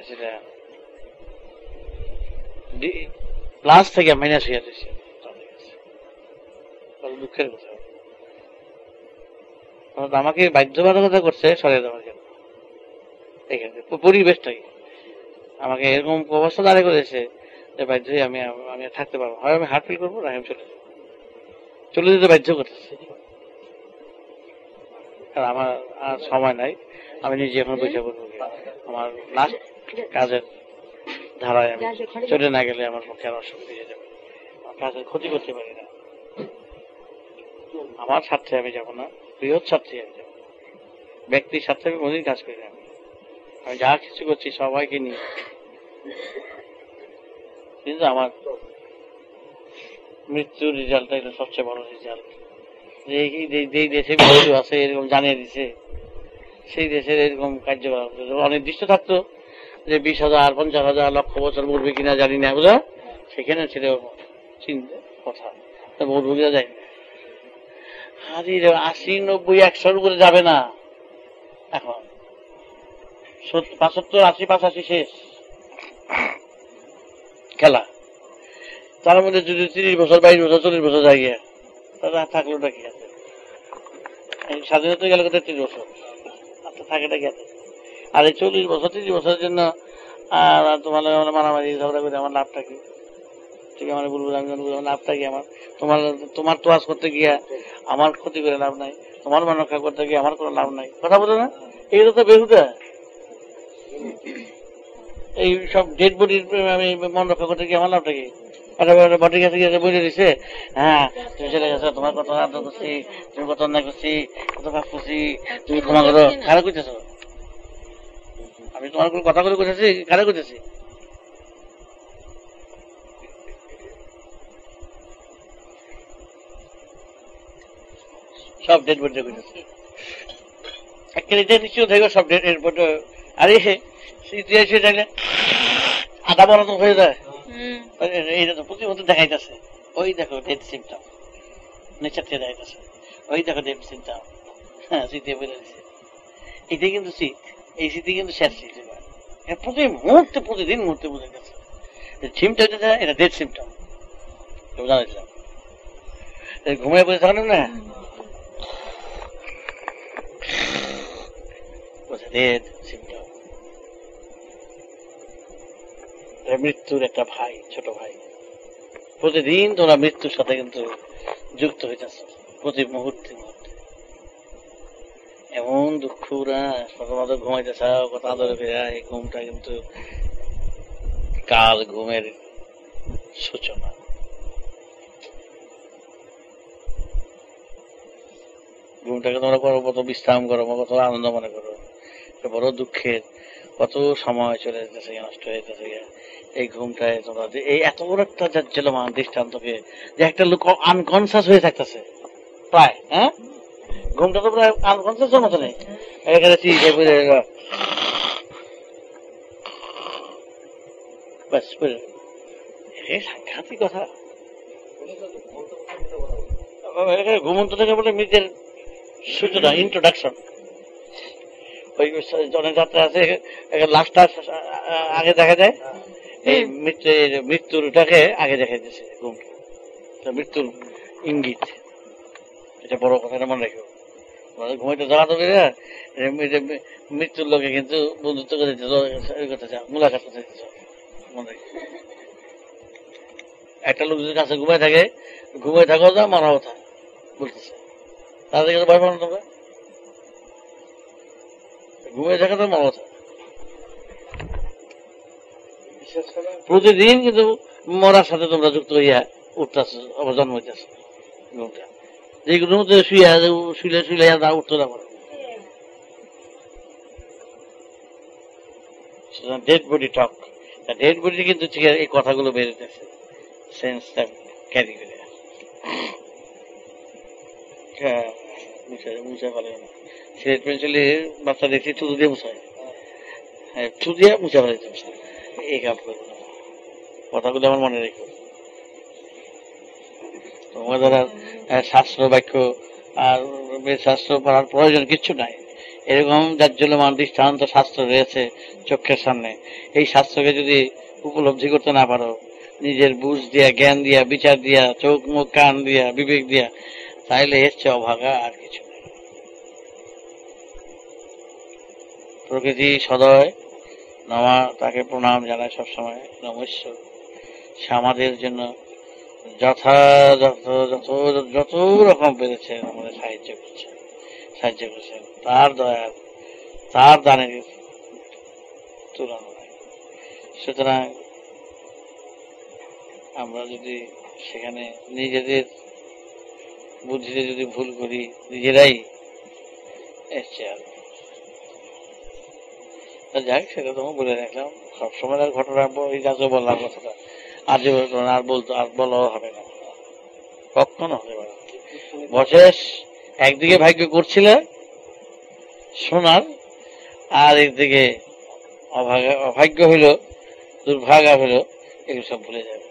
সেটা প্লাস থেকে মাইনাস হয়ে যাচ্ছে, দুঃখের কথা। আমাকে বাধ্যবাধকতা করছে সরিয়ে দেওয়ার জন্য, এখানে পরিবেশটাই আমাকে এরকম অবস্থা দাঁড়িয়ে করেছে যে বাধ্য হয়ে আমি থাকতে পারবো, হয় আমি হার্ট ফিল করবো, না আমি চলে যেতে বাধ্য করতেছে। আমার আর সময় নাই, আমি নিজে এখন পয়সা করবো, আমার লাস্ট কাজের ধারায় আমি চলে না গেলে আমার পক্ষে আর অসুবিধা হয়ে যাবে, আমার কাজের ক্ষতি করতে পারি না, আমার স্বার্থে আমি যাবো না, বৃহৎ স্বার্থে আমি যাবো, ব্যক্তির স্বার্থে আমি কোনদিন কাজ করি না, আমি যা কিছু করছি সবাইকে নিয়ে, কিন্তু আমার মৃত্যুর রেজাল্টটা হলো সবচেয়ে বড় রেজাল্ট। যেই দেশে মৃত্যু আছে এরকম জানিয়ে দিছে, সেই দেশের এরকম কার্যকলাপ অনির্দিষ্ট থাকতো যে 20,000, 50,000, লক্ষ বছর মরবে কিনা জানি না, বুঝা, সেখানে ছিল চিন্তা কথা, মরবুগিরা যায় 80, 90, 100 উপরে যাবে না, এখন 75, 80, 85 শেষ খেলা। তার মধ্যে যদি 30 বছর, 22 বছর, 40 বছর যায় গিয়া, তাহলে থাকলোটা কি আছে? স্বাধীনতা গেল 30 বছর, আপনার থাকেটা কি আছে? আর এই 40 বছর, 30 বছরের জন্য তোমার মারামারি ঝগড়া করে আমার লাভটা কি? ঠিক আমার বলবো, আমি বলবো লাভটা কি আমার? তোমার তোয়াজ করতে গিয়া আমার ক্ষতি করে লাভ নাই, তোমার মন রক্ষা করতে গিয়ে আমার কোনো লাভ নাই, কথা বলো না? এইগুলো তো বেহুদা। এই সব ডেড বডির আমি মন রক্ষা করতে গিয়ে আমার লাভটা কি? বডির কাছে গিয়ে বলে দিছে, হ্যাঁ তুমি চলে গেছো, তোমার কত আদর করছি, তুমি কত অন্যায় করছি, কত পাপ করছি, তুমি ক্ষমা করো, কারা করতেছো? আমি তোমার কোনো কথা করে করতেছি, কারা করতেছি? সব ডেড বডি করতেছি, একটা নিশ্চিত থাকবে সব ডেড বডি। আরে স্মৃতি এসে থাকলে আধা বড় তো হয়ে যায়। এইটা তো প্রতিমত দেখাইতেছে, ওই দেখো ডেড সিমটম, নেচার থেকে দেখাইতেছে, ওই দেখো ডেড সিমটম। হ্যাঁ, স্মৃতি বলে দিচ্ছে এটাই কিন্তু শীত, এই শীতে কিন্তু শেষ শীত। প্রতি মুহূর্তে প্রতিদিন মুহূর্তে বুঝে গেছে সিমটম এটা ডেড সিমটম। জানাইছিলাম ঘুমিয়ে বসে থাকেন না, ডেড সিমটম। মৃত্যুর একটা ভাই, ছোট ভাই। প্রতিদিন তোমরা মৃত্যুর সাথে কিন্তু যুক্ত হইতেছ, প্রতি মুহূর্তে মুহূর্তে। এমন দুঃখ না প্রথমত ঘুমাইতে চাও, কথা আদরে ফেরা, এই ঘুমটা কিন্তু কাল ঘুমের সূচনা। ঘুমটাকে তোমরা কত বিশ্রাম করো, কত আনন্দ মনে করো, বড় দুঃখের কত সময় চলে যেতেছে, নষ্ট হয়ে যেতেছে। এই ঘুমটায় তোমরা এই এত বড় একটা জাজ্জল্যমান দৃষ্টান্তকে, যে একটা লোক আনকনসিয়াস হয়ে থাকতেছে প্রায়, হ্যাঁ ঘুমটা তো প্রায় আনকনসিয়াস মতো নেই, এখানে সাংঘাতিক কথা। ঘুমন্ত থেকে বলে মৃতের সূচনা, ইন্ট্রোডাকশন। ওই জনের যাত্রা আছে, লাস্টটা আগে দেখা যায়, এই মৃত্যুটাকে আগে দেখা যাচ্ছে ঘুমটা, মৃত্যুর ইঙ্গিত। এটা বড় কথা, মনে রাখো। ঘুমাইতে যাওয়া তো মৃত্যুর লোকে কিন্তু বন্ধুত্ব করে দিতে, মুলাকাত করতে দিতে, মনে রাখো। একটা লোক যদি কাছে ঘুমাই থাকে, ঘুমাই থাকো যা মারা কথা বলতেছে, তাদের কাছে ভয় পাবো না তোমরা? ঘুমিয়ে থাকা তো মারা কথা। প্রতিদিন কিন্তু মরার সাথে তোমরা যুক্ত হইয়া উঠতেছ, আবার জন্ম হইতেছ। ঘুমটা যেগুলোর মধ্যে শুইলে শুইলে উঠতে না পারে, ডেড বডি টক। ডেড বডি কিন্তু এই কথাগুলো বেরোতেছে, সেন্সটা ক্যারি করে। মুছা ফেলে না, সিলেট পেন্সিলে বাচ্চা দেখছি থুতু দিয়ে মুছায়, থু দিয়ে মুছা ফেলে। এই কাজ করবো না, কথাগুলো আমার মনে রেখো। তোমার দ্বারা শাস্ত্র বাক্য আর শাস্ত্র পড়ার প্রয়োজন কিচ্ছু নাই। এরকম জাজ্জল্যমান দৃষ্টান্ত শাস্ত্র রয়েছে চোখের সামনে। এই শাস্ত্রকে যদি উপলব্ধি করতে না পারো, নিজের বুঝ দিয়া, জ্ঞান দিয়া, বিচার দিয়া, চোখ মুখ কান দিয়া, বিবেক দিয়া, তাইলে এসছে অভাগা, আর কিছু নেই। প্রকৃতি সদয় নমা, তাকে প্রণাম জানায় সবসময়, নমস্য। সে আমাদের জন্য যথাযথ যত রকম পেরেছে আমাদের সাহায্য করছে। তার দয়ার, তার দানের তুলনা নাই। সুতরাং আমরা যদি সেখানে নিজেদের বুদ্ধিতে যদি ভুল করি, নিজেরাই এসছে। আর যাই, সেটা তোমাকে বলে রাখলাম। সবসময় আর ঘটনা ওই গাছও বললাম কথাটা, আর যে আর বলতো, আর বলাও হবে না, কখনো হতে পারে। বশেষ একদিকে ভাগ্য করছিল শোনার, আর একদিকে অভাগ্য হইল, দুর্ভাগা হইল, এগুলো সব ভুলে যাবে,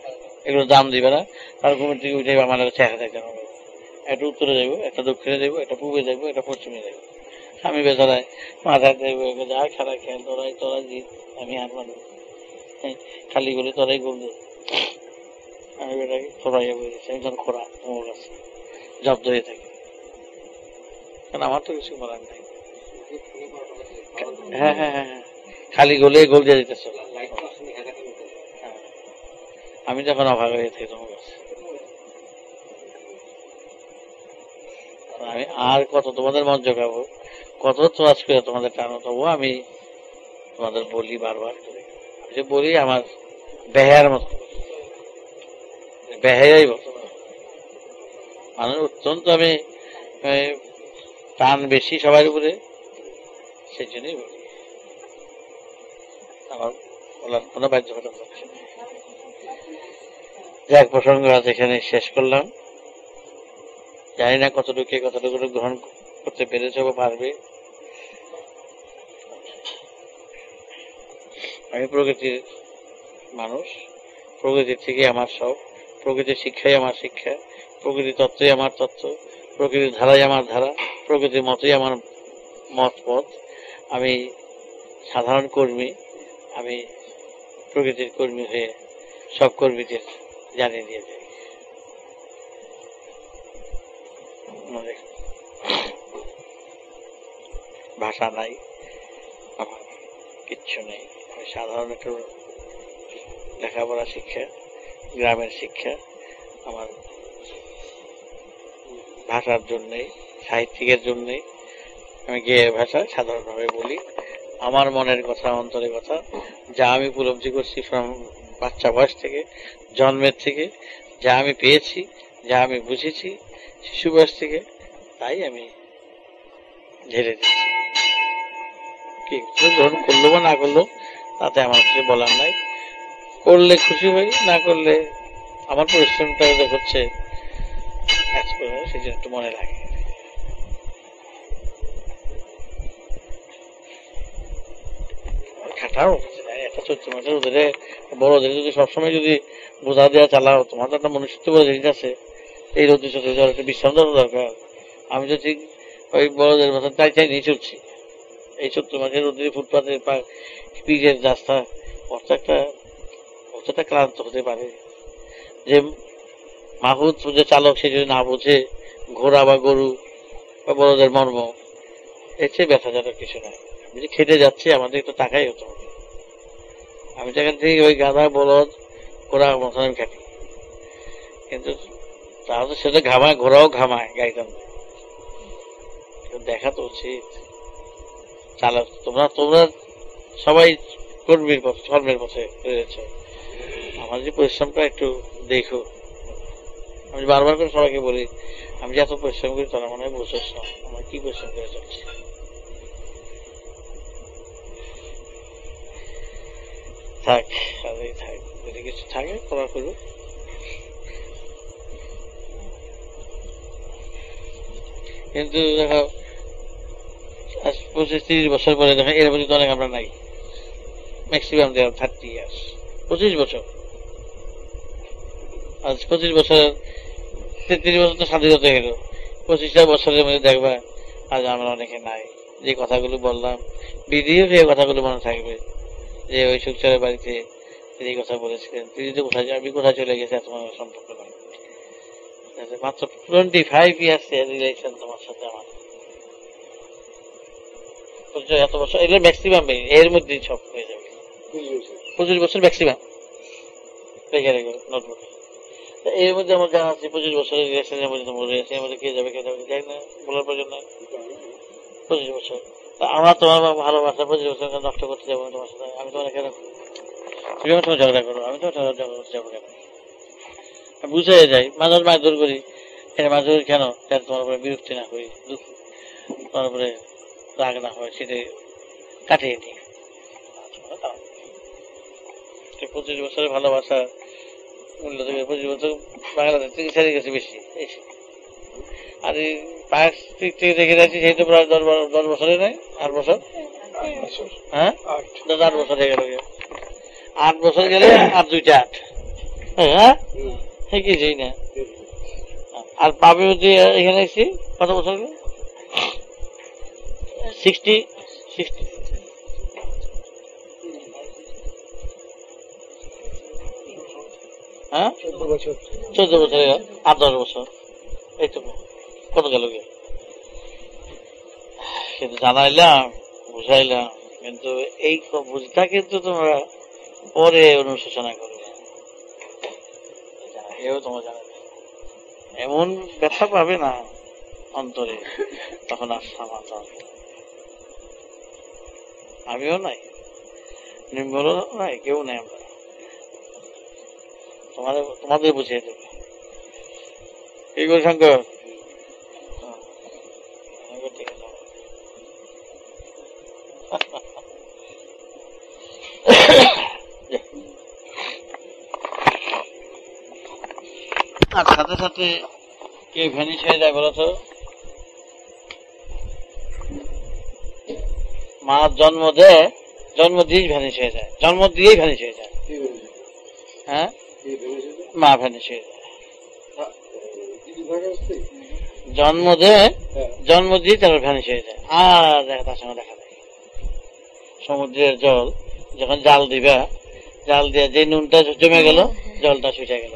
এগুলো দাম দিবে না। তার ঘুমের দিকে উঠে আমার চেহারা দেখতে হবে, একটা উত্তরে যাবো, একটা দক্ষিণে যাবো, একটা পূর্বে যাবো, একটা পশ্চিমে যাবো। আমি বেচারায় মাথায় দেবো, যা খারা খেয়াল, তোরাই জিত, আমি হার মানব, খালি বলে তোরাই করবে। আমি বেটাকে খোরাইয়া বলেছি, আমি ধর খোরা তোমার কাছে জব্দ হয়ে থাকি, কারণ আমার তো কিছু বলার নাই। হ্যাঁ হ্যাঁ হ্যাঁ, খালি গোলে গোল দিয়ে দিতেছ। আমি যখন অভাগ হয়ে থাকি তোমার কাছে, আমি আর কত তোমাদের মন জোগাবো, কত চোয়াজ করে তোমাদের টানো, তবু আমি তোমাদের বলি বারবার করে, যে বলি আমার বেহার মতো, বেহাই মতো মানুষ অত্যন্ত, আমি টান বেশি সবার উপরে, সেই জন্যই বলি। আমার বলার কোনো বাধ্যবাধকতা থাকছে না। যাক, প্রসঙ্গ আজ এখানে শেষ করলাম। জানি না কতটুকু গ্রহণ করতে পেরেছে বা পারবে। আমি প্রকৃতির মানুষ, প্রকৃতির থেকে আমার সব, প্রকৃতির শিক্ষাই আমার শিক্ষা, প্রকৃতির তত্ত্বই আমার তত্ত্ব, প্রকৃতির ধারাই আমার ধারা, প্রকৃতির মতই আমার মত। আমি সাধারণ কর্মী, আমি প্রকৃতির কর্মী হয়ে সব কর্মীদের জানিয়ে দিয়ে যাই। ভাষা নাই, আমার কিচ্ছু নেই, আমি সাধারণ একটু লেখাপড়া শিক্ষা, গ্রামের শিক্ষা। আমার ভাষার জন্যেই, সাহিত্যিকের জন্যেই আমি গেয়ে ভাষা সাধারণভাবে বলি আমার মনের কথা, অন্তরের কথা, যা আমি উপলব্ধি করছি বাচ্চা বয়স থেকে, জন্মের থেকে, যা আমি পেয়েছি, যা আমি বুঝেছি শিশু বয়স থেকে, তাই আমি ঝেড়ে দিচ্ছি। কি গ্রহণ করলো বা না করলো তাতে আমার কিছু বলার নাই। করলে খুশি হই, না করলে আমার পরিশ্রমটা হচ্ছে সেজন্য একটু মনে লাগে। খাটাও একটা চৈত্র মাসের ওদের বড়দের যদি সবসময় যদি বোঝা দেওয়া চালাও, তোমার তো একটা মনুষ্যত্ব বলে জিনিস আছে, এই রোদ্র চলছে, একটা বিশ্রাম দেওয়া দরকার। আমি তো ঠিক ওই বড়দের মতন চাই নিয়ে চলছি। এই চৈত্র মাসের রোদ্রে ফুটপাতের পিচের রাস্তা অতটা ক্লান্ত হতে পারে যে মাহুত যে চালক সে যদি না বোঝে ঘোড়া বা গরু বা বড়দের মর্ম, এর চেয়ে ব্যথাজনক কিছু নয়। আমি যে খেতে যাচ্ছি আমাদের একটু টাকাই হতে হবে। আমি তো এখান থেকে ওই গাধা বলদ ঘোড়া মতন আমি খাটি, কিন্তু তাহলে সেটা ঘামায়, ঘোড়াও ঘামায় গাড়িটা, দেখা তো উচিত। চালক তোমরা সবাই কর্মীর পথে, কর্মের পথে রয়েছে, আমার যে পরিশ্রমটা একটু দেখো। আমি বারবার করে সবাইকে বলি, আমি যে এত পরিশ্রম করি তোরা মনে হয় বুঝছ না আমার কি পরিশ্রম করে চলছে। থাক যদি কিছু থাকে করা করবো। কিন্তু দেখো 25-30 বছর পরে দেখো এর মধ্যে অনেক আমরা নাই, ম্যাক্সিমাম দেওয়া 30 ইয়ার্স, 25 বছর। আজ 25 বছর, 33 বছর তো স্বাধীনতা গেল, 25টা বছরের মধ্যে দেখবা আজ আমরা অনেকে নাই। যে কথাগুলো বললাম বিধিও যে কথাগুলো মনে থাকবে, যে ওই সুখচরের বাড়িতে তিনি কথা বলেছিলেন, তিনি তো কোথায় আমি কোথায় চলে গেছে এত সম্পর্ক নয়। মাত্র 25 ইয়ার্স রিলেশন তোমার সাথে আমার, এত বছর এগুলো ম্যাক্সিমাম এর মধ্যেই সব হয়ে যাবে। 25 বছর ম্যাক্সিমাম রেখে রেখে নোটবুকে। এর মধ্যে আমার জানা আছে 25 বছরের রিলেশনের মধ্যে তোমার রয়েছে, এর মধ্যে কে যাবে যাই না বলার প্রয়োজন নাই। 25 বছর আমার তোমার ভালোবাসা 25 বছর নষ্ট করতে যাবো তোমার সাথে। আমি তোমার কেন, তুমি আমার সঙ্গে ঝগড়া করো, আমি তোমার ঝগড়া করতে যাবো কেন? বুঝে যাই, মাঝে মারধর করি, মারধর কেন? তোমার উপরে বিরক্তি না করি, তোমার উপরে রাগ না হয়, সেটা কাটিয়ে নিই। 25 বছরের ভালোবাসা মূল্য থেকে 25 বছর বাংলাদেশ থেকে ছেড়ে গেছে বেশি। আর এই পাশ থেকে দেখে যাচ্ছি সেই তো প্রায় 10 বছরে নেই, 8 বছর, হ্যাঁ 8 বছর হয়ে গেল। 8 বছর গেলে আর 2টা 8, হ্যাঁ কি যাই না। আর পাবে যে এখানে এসেছি কত বছর গেল, 60 হ্যাঁ 14 বছর, আর 10 বছর, এই তো কত গেল গিয়ে। কিন্তু জানাইলাম, বুঝাইলাম, কিন্তু এই বুঝটা কিন্তু তোমরা পরে অনুশোচনা করবে, এও তোমরা জানো। এমন ব্যথা পাবে না অন্তরে, তখন আর সমাধান আমিও নাই, নির্মল নাই, কেউ নাই। আমরা তোমাদের বুঝিয়ে দেবে। কি করে শঙ্কর, ঠিক আছে। আর সাথে সাথে কে ভ্যানিশ হয়ে যায় বলতো? মা জন্ম দেয় জন্ম দিয়েই ভ্যানিশ হয়ে যায়, জন্ম দিয়েই ভ্যানিশ হয়ে যায়। হ্যাঁ, মা ভ্যানিশ হয়ে যায়, জন্ম দেয়, জন্ম দিয়ে তারপর ভ্যানিশ হয়ে যায়, আর তার সঙ্গে দেখা যায়। সমুদ্রের জল যখন জাল দিবা, জাল দিয়ে যে নুনটা জমে গেল, জলটা শুষে গেল।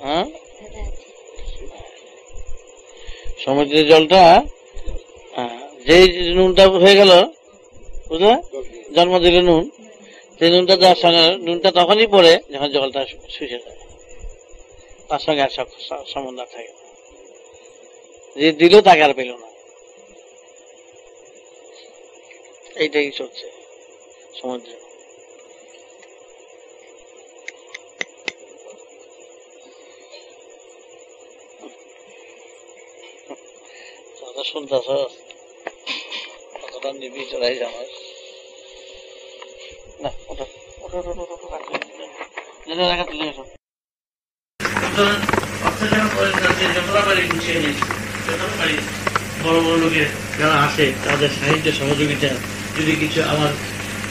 হ্যাঁ, সমুদ্রের জলটা যে নুনটা হয়ে গেল, বুঝলে, জন্ম দিল নুন, সেই নুনটা যার সঙ্গে, নুনটা তখনই পড়ে যখন জলটা শুষে যায়, তার সঙ্গে আর সম্বন্ধ থাকে, যে দিল তাকে আর পেল না। এইটাই চলছে সমুদ্রে। শুনতেছ কতটা নিবি চড়াই জানাস না, ওটা বড় বড় লোকের যারা আসে তাদের সাহায্য সহযোগিতা, যদি কিছু আমার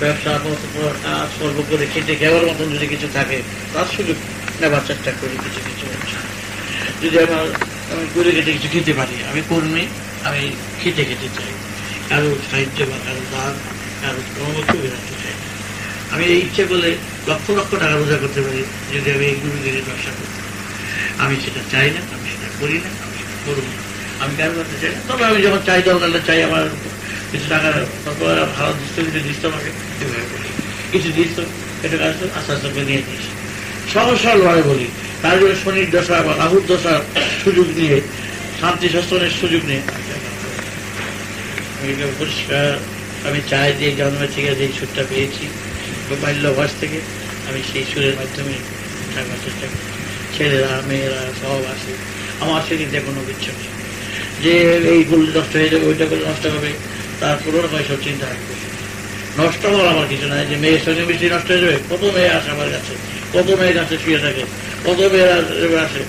ব্যবসা কাজ কর্ম করে খেটে খাওয়ার মতন যদি কিছু থাকে, তার সুযোগ নেবার চেষ্টা করি। কিছু কিছু যদি আমি করে খেটে কিছু খেতে পারি, আমি কর্মী, আমি খেটে খেতে চাই, কারো সাহায্য বা কারো দান, কারো পরামর্শ বেরাতে চাই। আমি এই ইচ্ছে করলে লক্ষ লক্ষ টাকা রোজগার করতে পারি যদি আমি এই গুরুদিনের ব্যবসা করতে। আমি সেটা চাই না, আমি সেটা করি না, আমি সেটা করব না, আমি কারো করতে চাই না। তবে আমি যখন চাই, দরকার চাই আমার কিছু টাকা ভালো দিচ্ছ আমাকে, কিছু দিচ্ছ, এটা কাজ আস্তে আস্তে করে নিয়ে দিয়েছি। সহজ সরলভাবে বলি, তার জন্য শনির দশা বা রাহুর দশার সুযোগ নিয়ে, শান্তি শাসনের সুযোগ নিয়ে পরিষ্কার আমি চাই যে জন্ম থেকে যে সুরটা পেয়েছি বাল্য বয়স থেকে, আমি সেই সুরের মাধ্যমে থাকার চেষ্টা করি। ছেলেরা মেয়েরা সব আসে, আমার সেদিন কোনো কিচ্ছু নেই যে এই গুলো নষ্ট হয়ে যাবে, ওইটা করে নষ্ট হবে, তার পুরোনো সব চিন্তা রাখবে। নষ্ট হওয়ার আমার কিছু নাই, যে মেয়ের সঙ্গে মিষ্টি নষ্ট হয়ে যাবে। কত মেয়ে আসে আমার কাছে, কত মেয়ে কাছে শুয়ে থাকে, কত মেয়েরা আসে,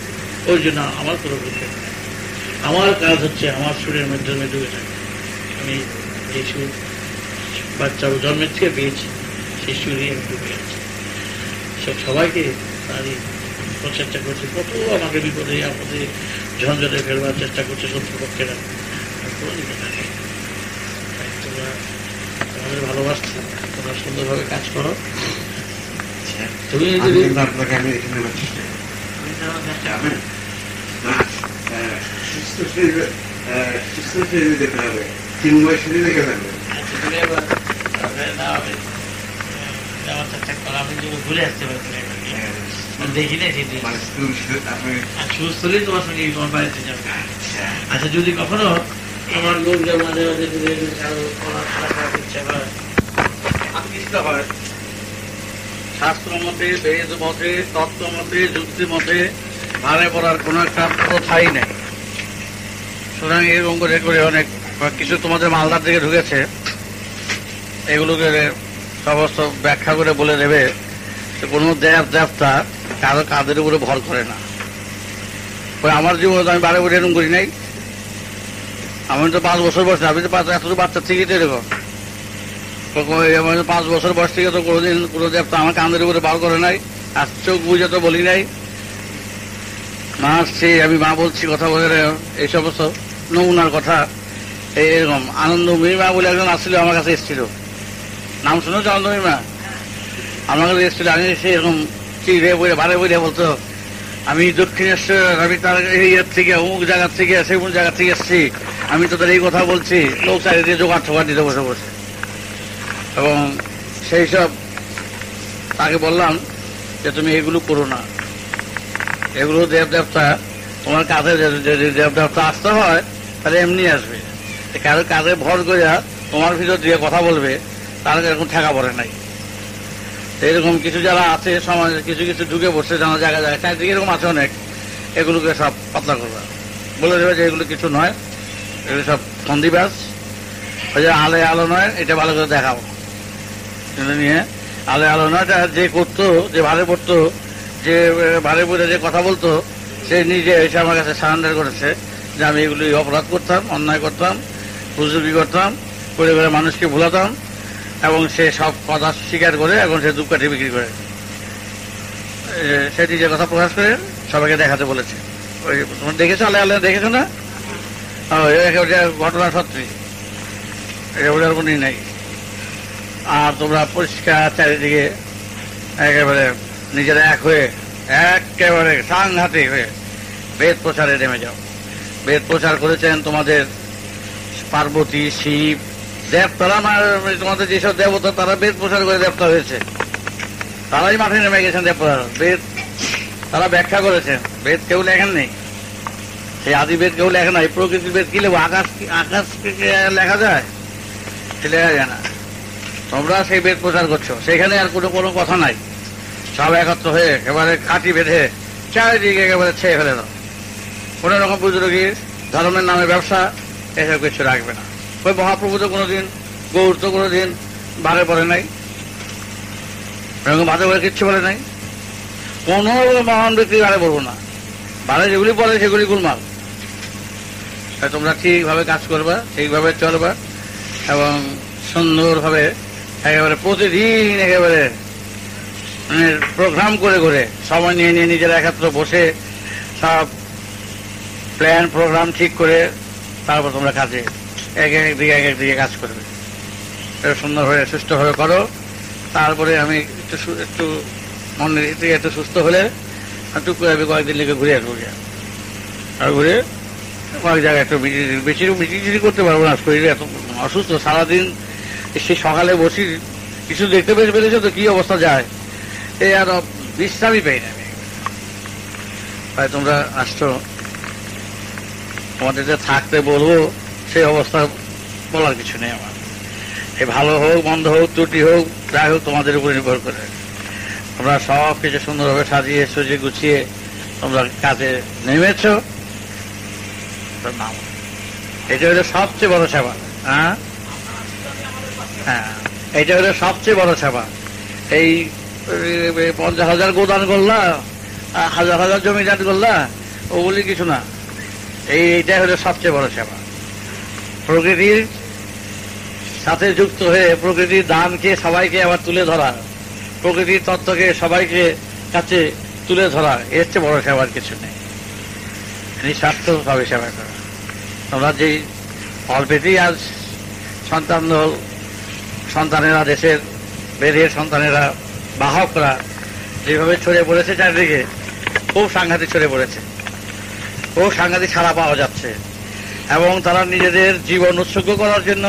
ওই জন্য আমার কোনো বুঝতে নেই। আমার কাজ হচ্ছে আমার সুরের মাধ্যমে ডুবে থাকে। আমি যে সুর বাচ্চা জন্মের থেকে পেয়েছি, সেই সুরই আমি ডুবে আছি। সবাইকে তারই চেষ্টা করছি, কত আমাকে বিপদে আপদে ঝঞ্ঝটে ফেলবার চেষ্টা করছে শত্রুপক্ষেরা, কোনো দিকে থাকে। তোমাদের ভালোবাসছি, তোমরা সুন্দরভাবে কাজ করো। তুমি যদি ঘুরে আসতে পারি, দেখি না সুস্থ হলেই তোমার সঙ্গে তোমার বাড়িতে যাবে। আচ্ছা, যদি কখনো আমার লোকদের মাঝে মাঝে যদি ইচ্ছা হয়, আকৃষ্ট হয়, শাস্ত্র মতে, বেদ মতে, তত্ত্ব মতে, যুক্তি মতে ভাড়ে পড়ার কোন একটা প্রথাই নেই। সুতরাং এরকম করে করে অনেক কিছু তোমাদের মালদার দিকে ঢুকেছে, এগুলোকে সমস্ত ব্যাখ্যা করে বলে দেবে। কোনো দেবতা কারো কাদের উপরে ভর করে না। আমার জীবনে আমি বারে বারে এরকম করি নাই। আমি তো 5 বছর বয়স, আমি তো এত বাচ্চা থেকেই তো এরকম। 5 বছর বয়স থেকে তো কোনোদিন কোনো দেবতা আমার কাঁধের উপরে বার করে নাই, আর চোখ বুঝে তো বলি নাই। মা আসছে, আমি মা বলছি, কথা বলে এই সমস্ত নমুনার কথা। এরকম আনন্দময়ী মা বলে একজন আসছিল আমার কাছে, এসেছিল, নাম শুনেছ আনন্দময়ী মা? আমার কাছে এসেছিল। আমি সে এরকম চিড়ে বলে বারে বলে বলতো, আমি দক্ষিণেশ্বর, আমি তার এই থেকে অমুক জায়গার থেকে সেমুক জায়গা থেকে এসছি, আমি তোদের এই কথা বলছি। লোক চারিদিকে জোগাড় ঠোগাড় দিতে বসে বসে। এবং সেই সব তাকে বললাম যে তুমি এগুলো করো না, এগুলো দেবদেবতা তোমার কাঁধে যদি দেবদেবতা আসতে হয় তাহলে এমনি আসবে। কারো কাঁধে ভর করে তোমার ভিতর দিয়ে কথা বলবে, তার এরকম ঠেকা পড়ে নাই। এরকম কিছু যারা আছে সমাজে, কিছু কিছু ঢুকে বসছে জানা জায়গায় জায়গায়, চারিদিকে এরকম আছে অনেক। এগুলোকে সব পাতলা করবে, বলে দেবে যে এগুলো কিছু নয়, এগুলো সব ফন্দিবাজ, ওই যে আলে আলো নয়, এটা ভালো করে দেখাবো। নিয়ে আলে আলো নয়, যে করতো, যে ভারে পড়তো, যে ভারে পড়ে যে কথা বলতো, সে নিজে এসে আমার কাছে সারেন্ডার করেছে যে আমি এগুলি অপরাধ করতাম, অন্যায় করতাম, বুজুর্গি করতাম, করে করে মানুষকে ভুলাতাম, এবং সে সব কথা স্বীকার করে এখন সে ধূপকাঠি বিক্রি করে। সে নিজের কথা প্রকাশ করে সবাইকে দেখাতে বলেছে। ওই তোমরা দেখেছো, আল্লাহ আল্লাহ দেখেছো না? ঘটনা সত্যি, এটা বোঝার কোনই নাই। আর তোমরা পরিষ্কার চারিদিকে একেবারে নিজেরা এক হয়ে একেবারে সাংঘাতিক হয়ে বেদ প্রচারে নেমে যাও। বেদ প্রচার করেছেন তোমাদের পার্বতী, শিব, দেবতারা, তোমাদের যেসব দেবতা তারা বেদ প্রচার করে দেবতা হয়েছে, তারাই মাঠে নেমে গেছেন দেবতা। বেদ তারা ব্যাখ্যা করেছেন, বেদ কেউ লেখেন নেই, সেই আদি বেদ কেউ লেখে নাই। প্রকৃতির বেদ কি লেখো? আকাশ লেখা যায়? সে লেখা যায় না। তোমরা সেই বেদ প্রচার করছো, সেখানে আর কোনো কথা নাই। সব একত্র হয়ে একেবারে কাটি বেঁধে চারিদিকে একেবারে ছেয়ে ফেলে দাও। কোন রকম বুজুর্গি, ধর্মের নামে ব্যবসা, এসব কিছু রাখবে না। ওই মহাপ্রভু তো কোনোদিন, গৌর তো কোনোদিন বারে পড়ে নাই, এরকম বাদে বলে কিচ্ছু বলে নাই। কোন মহান ব্যক্তি বারে পড়বো না, বারে যেগুলি পড়ে সেগুলি গুলমাল। তোমরা ঠিকভাবে কাজ করবা, ঠিকভাবে চলবা এবং সুন্দরভাবে একেবারে প্রতিদিন একেবারে প্রোগ্রাম করে করে সময় নিয়ে নিয়ে নিজেরা একাত্র বসে সব প্ল্যান প্রোগ্রাম ঠিক করে তারপর তোমরা কাজে এক দিকে কাজ করবে। সুন্দরভাবে সুষ্ঠুভাবে করো। তারপরে আমি একটু মনের থেকে একটু সুস্থ হলে একটু কয়েকদিন লেগে ঘুরে আসবো, আর ঘুরে কয়েক জায়গায় একটু বেশি মিটিং করতে পারবো না, শরীরে এত অসুস্থ। সারাদিন সে সকালে বসি, কিছু দেখতে পেরেছো তো কি অবস্থা যায়, এই আর বিশ্রামই পাই না আমি। তাই তোমরা আসছো, তোমাদের যে থাকতে বলবো সেই অবস্থা বলার কিছু নেই আমার। এই ভালো হোক মন্দ হোক ত্রুটি হোক যাই হোক তোমাদের উপর নির্ভর করে। তোমরা সব কিছু সুন্দরভাবে সাজিয়ে সুজিয়ে গুছিয়ে তোমরা কাজে নেমেছ, নাম এটা হলো সবচেয়ে বড় সেবা। হ্যাঁ, এটা হলো সবচেয়ে বড় সেবা। এই 50,000 গোদান করলা, 1000 জমি দান করলা, ওগুলি কিছু না। এইটাই হলো সবচেয়ে বড় সেবা। প্রকৃতির সাথে যুক্ত হয়ে প্রকৃতির দানকে সবাইকে আবার তুলে ধরা, প্রকৃতির তত্ত্বকে সবাইকে কাছে তুলে ধরা, এর চেয়ে বড় সেবার কিছু নেই। নিঃস্বার্থভাবে সেবা করা। তোমরা যেই অল্পেতেই আজ সন্তানেরা, দেশের বেদের সন্তানেরা, বাহকরা যেভাবে ছড়িয়ে পড়েছে চারিদিকে, খুব সাংঘাতিক ছড়িয়ে পড়েছে, খুব সাংঘাতিক সাড়া পাওয়া যাচ্ছে এবং তারা নিজেদের জীবন উৎসর্গ করার জন্য